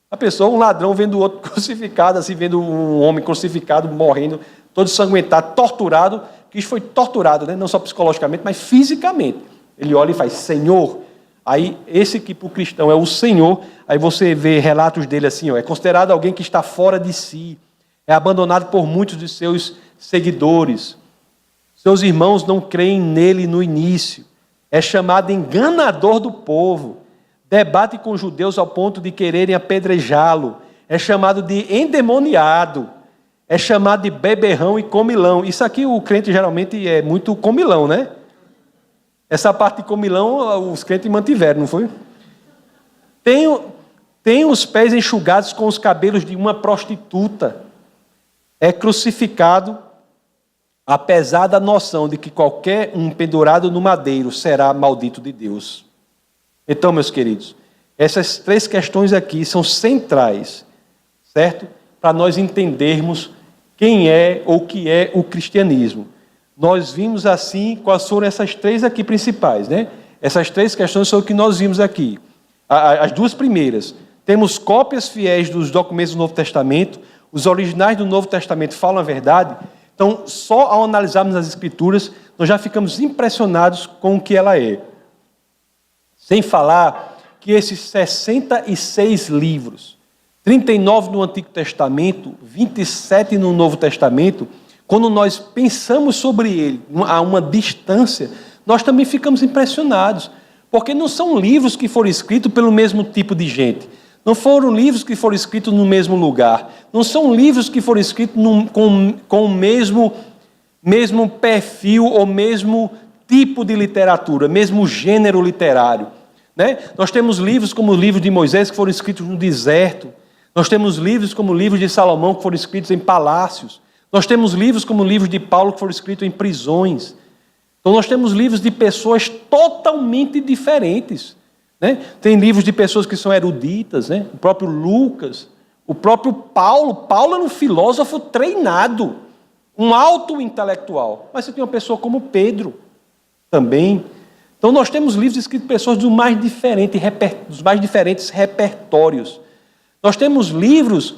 A pessoa, um ladrão vendo o outro crucificado, assim, vendo um homem crucificado, morrendo, todo ensanguentado, torturado. Cristo foi torturado, né? Não só psicologicamente, mas fisicamente. Ele olha e faz, Senhor. Aí, esse que para o cristão é o Senhor, aí você vê relatos dele assim, é considerado alguém que está fora de si, é abandonado por muitos de seus seguidores. Seus irmãos não creem nele no início. É chamado enganador do povo. Debate com os judeus ao ponto de quererem apedrejá-lo. É chamado de endemoniado. É chamado de beberrão e comilão. Isso aqui o crente geralmente é muito comilão, né? Essa parte de comilão os crentes mantiveram, não foi? Tem os pés enxugados com os cabelos de uma prostituta. É crucificado, apesar da noção de que qualquer um pendurado no madeiro será maldito de Deus. Então, meus queridos, essas 3 questões aqui são centrais, certo? Para nós entendermos quem é ou o que é o cristianismo. Nós vimos assim, quais foram essas 3 aqui principais, né? Essas 3 questões são o que nós vimos aqui. As 2 primeiras, temos cópias fiéis dos documentos do Novo Testamento, os originais do Novo Testamento falam a verdade. Então, só ao analisarmos as Escrituras, nós já ficamos impressionados com o que ela é. Sem falar que esses 66 livros, 39 no Antigo Testamento, 27 no Novo Testamento, quando nós pensamos sobre ele a uma distância, nós também ficamos impressionados, porque não são livros que foram escritos pelo mesmo tipo de gente, não foram livros que foram escritos no mesmo lugar, não são livros que foram escritos com o mesmo perfil ou mesmo tipo de literatura, mesmo gênero literário, né? Nós temos livros como o livro de Moisés que foram escritos no deserto, nós temos livros como o livro de Salomão que foram escritos em palácios, nós temos livros como o livro de Paulo que foram escritos em prisões. Então nós temos livros de pessoas totalmente diferentes, né? Tem livros de pessoas que são eruditas, né? O próprio Lucas, o próprio Paulo. Paulo era um filósofo treinado, um alto intelectual. Mas você tem uma pessoa como Pedro também. Então nós temos livros escritos por pessoas dos mais diferentes repertórios. Nós temos livros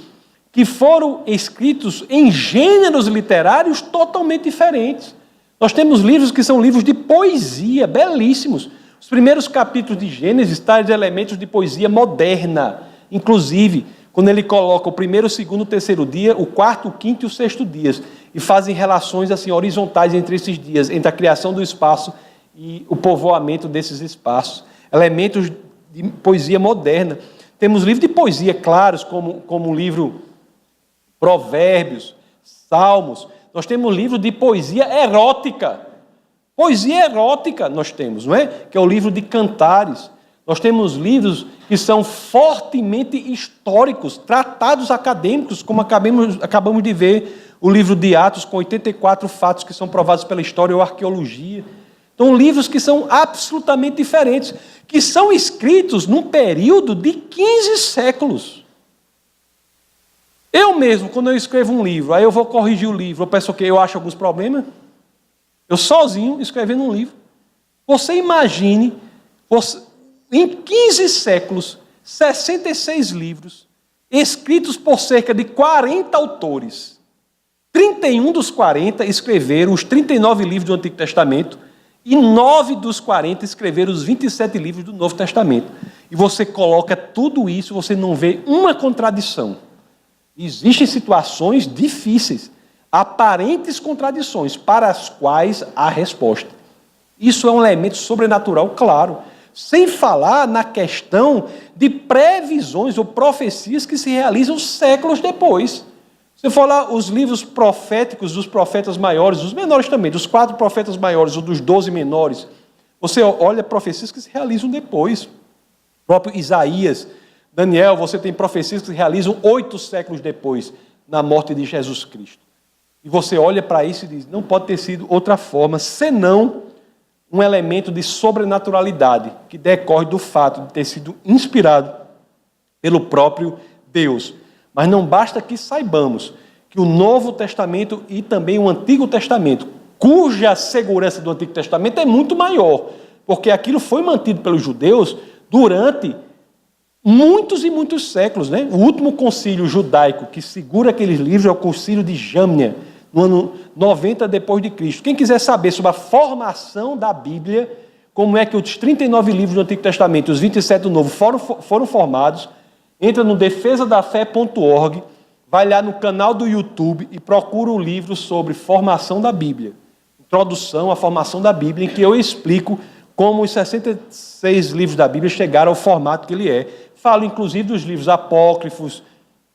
que foram escritos em gêneros literários totalmente diferentes. Nós temos livros que são livros de poesia, belíssimos. Os primeiros capítulos de Gênesis trazem elementos de poesia moderna. Inclusive, quando ele coloca o primeiro, o segundo, o terceiro dia, o quarto, o quinto e o sexto dias, e fazem relações assim, horizontais entre esses dias, entre a criação do espaço e o povoamento desses espaços. Elementos de poesia moderna. Temos livros de poesia claros, como o livro Provérbios, Salmos. Nós temos livro de poesia erótica. Poesia erótica nós temos, não é? Que é o livro de Cantares. Nós temos livros que são fortemente históricos, tratados acadêmicos, como acabamos de ver o livro de Atos, com 84 fatos que são provados pela história ou arqueologia. Então, livros que são absolutamente diferentes, que são escritos num período de 15 séculos. Eu mesmo, quando eu escrevo um livro, aí eu vou corrigir o livro, eu peço o quê? Eu acho alguns problemas. Eu sozinho, escrevendo um livro. Você imagine, em 15 séculos, 66 livros, escritos por cerca de 40 autores. 31 dos 40 escreveram os 39 livros do Antigo Testamento e 9 dos 40 escreveram os 27 livros do Novo Testamento. E você coloca tudo isso, você não vê uma contradição. Existem situações difíceis, aparentes contradições, para as quais há resposta. Isso é um elemento sobrenatural, claro. Sem falar na questão de previsões ou profecias que se realizam séculos depois. Se for lá os livros proféticos dos profetas maiores, dos menores também, dos 4 profetas maiores ou dos 12 menores, você olha profecias que se realizam depois. O próprio Isaías, Daniel, você tem profecias que se realizam 8 séculos depois, na morte de Jesus Cristo. E você olha para isso e diz, não pode ter sido outra forma, senão um elemento de sobrenaturalidade, que decorre do fato de ter sido inspirado pelo próprio Deus. Mas não basta que saibamos que o Novo Testamento e também o Antigo Testamento, cuja segurança do Antigo Testamento é muito maior, porque aquilo foi mantido pelos judeus durante muitos e muitos séculos, né? O último concílio judaico que segura aqueles livros é o concílio de Jâmnia, no ano 90 depois de Cristo. Quem quiser saber sobre a formação da Bíblia, como é que os 39 livros do Antigo Testamento e os 27 do Novo foram formados, entra no defesadafé.org, vai lá no canal do YouTube e procura o livro sobre formação da Bíblia. introdução à formação da Bíblia, em que eu explico como os 66 livros da Bíblia chegaram ao formato que ele é. Falo, inclusive, dos livros apócrifos,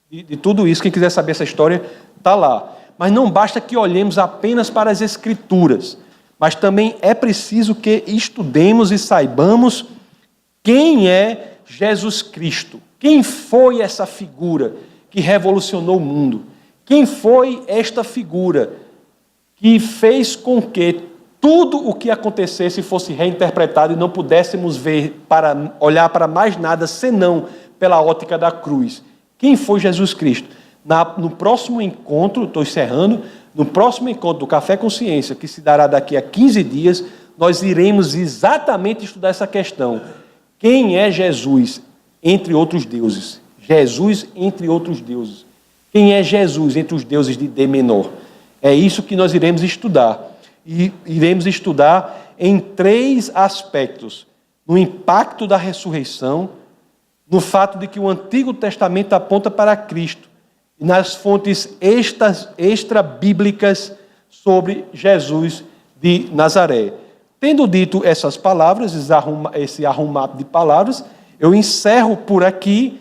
de tudo isso. Quem quiser saber essa história, está lá. Mas não basta que olhemos apenas para as Escrituras, mas também é preciso que estudemos e saibamos quem é Jesus Cristo. Quem foi essa figura que revolucionou o mundo? Quem foi esta figura que fez com que tudo o que acontecesse fosse reinterpretado e não pudéssemos olhar para mais nada senão pela ótica da cruz? Quem foi Jesus Cristo? No próximo encontro, estou encerrando, no próximo encontro do Café Consciência, que se dará daqui a 15 dias, nós iremos exatamente estudar essa questão. Quem é Jesus entre outros deuses? Jesus entre outros deuses. Quem é Jesus entre os deuses de D menor? É isso que nós iremos estudar. E iremos estudar em 3 aspectos. No impacto da ressurreição, no fato de que o Antigo Testamento aponta para Cristo, e nas fontes extra-bíblicas sobre Jesus de Nazaré. Tendo dito essas palavras, esse arrumado de palavras, eu encerro por aqui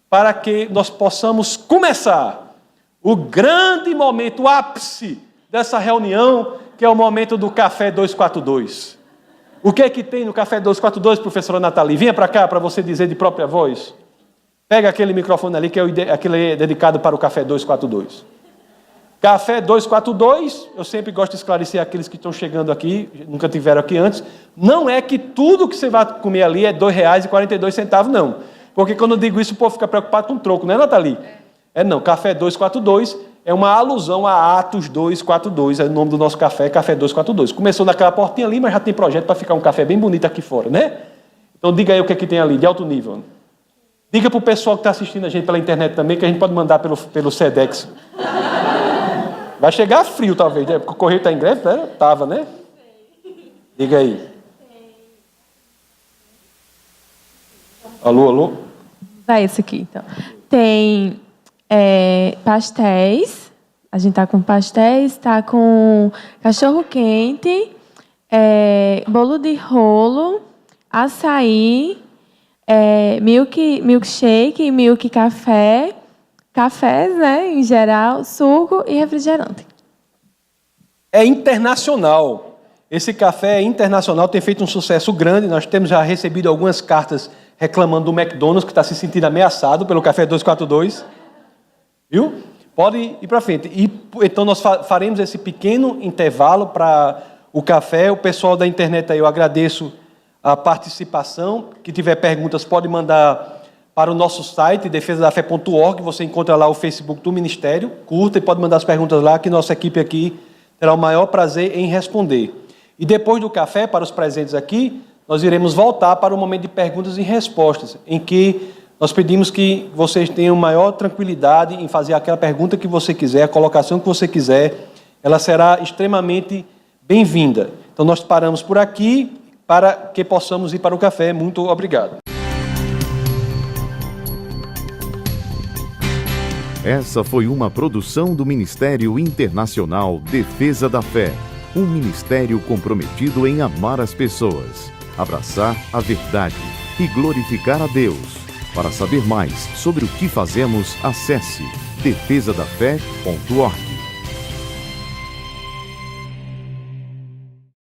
para que nós possamos começar o grande momento, o ápice dessa reunião, que é o momento do Café 242. O que é que tem no Café 242, professora Nathalie? Venha para cá para você dizer de própria voz. Pega aquele microfone ali, que é aquele dedicado para o Café 242. Café 242, eu sempre gosto de esclarecer aqueles que estão chegando aqui, nunca tiveram aqui antes, não é que tudo que você vai comer ali é R$ 2,42, não. Porque quando eu digo isso, o povo fica preocupado com o troco, não é, Nathalie? Não, Café 242 é uma alusão a Atos 242, é o nome do nosso café, Café 242. Começou naquela portinha ali, mas já tem projeto para ficar um café bem bonito aqui fora, né? Então diga aí o que é que tem ali, de alto nível. Diga para o pessoal que está assistindo a gente pela internet também, que a gente pode mandar pelo Sedex. Vai chegar frio, talvez, né? Porque o correio está em greve, né? Estava, né? Diga aí. Alô, alô? Vai esse aqui, então. Tem pastéis. A gente está com pastéis, está com cachorro-quente, bolo de rolo, açaí, milkshake, milk café, cafés, né, em geral, suco e refrigerante. É internacional. Esse café é internacional, tem feito um sucesso grande. Nós temos já recebido algumas cartas reclamando do McDonald's, que está se sentindo ameaçado pelo Café 242. Viu? Pode ir para frente. Então nós faremos esse pequeno intervalo para o café. O pessoal da internet aí, eu agradeço a participação. Que tiver perguntas, pode mandar para o nosso site, defesadafé.org. Você encontra lá o Facebook do Ministério. Curta e pode mandar as perguntas lá, que nossa equipe aqui terá o maior prazer em responder. E depois do café, para os presentes aqui, nós iremos voltar para o momento de perguntas e respostas, em que nós pedimos que vocês tenham maior tranquilidade em fazer aquela pergunta que você quiser, a colocação que você quiser. Ela será extremamente bem-vinda. Então nós paramos por aqui para que possamos ir para o café. Muito obrigado. Essa foi uma produção do Ministério Internacional Defesa da Fé, um ministério comprometido em amar as pessoas, abraçar a verdade e glorificar a Deus. Para saber mais sobre o que fazemos, acesse defesadafé.org.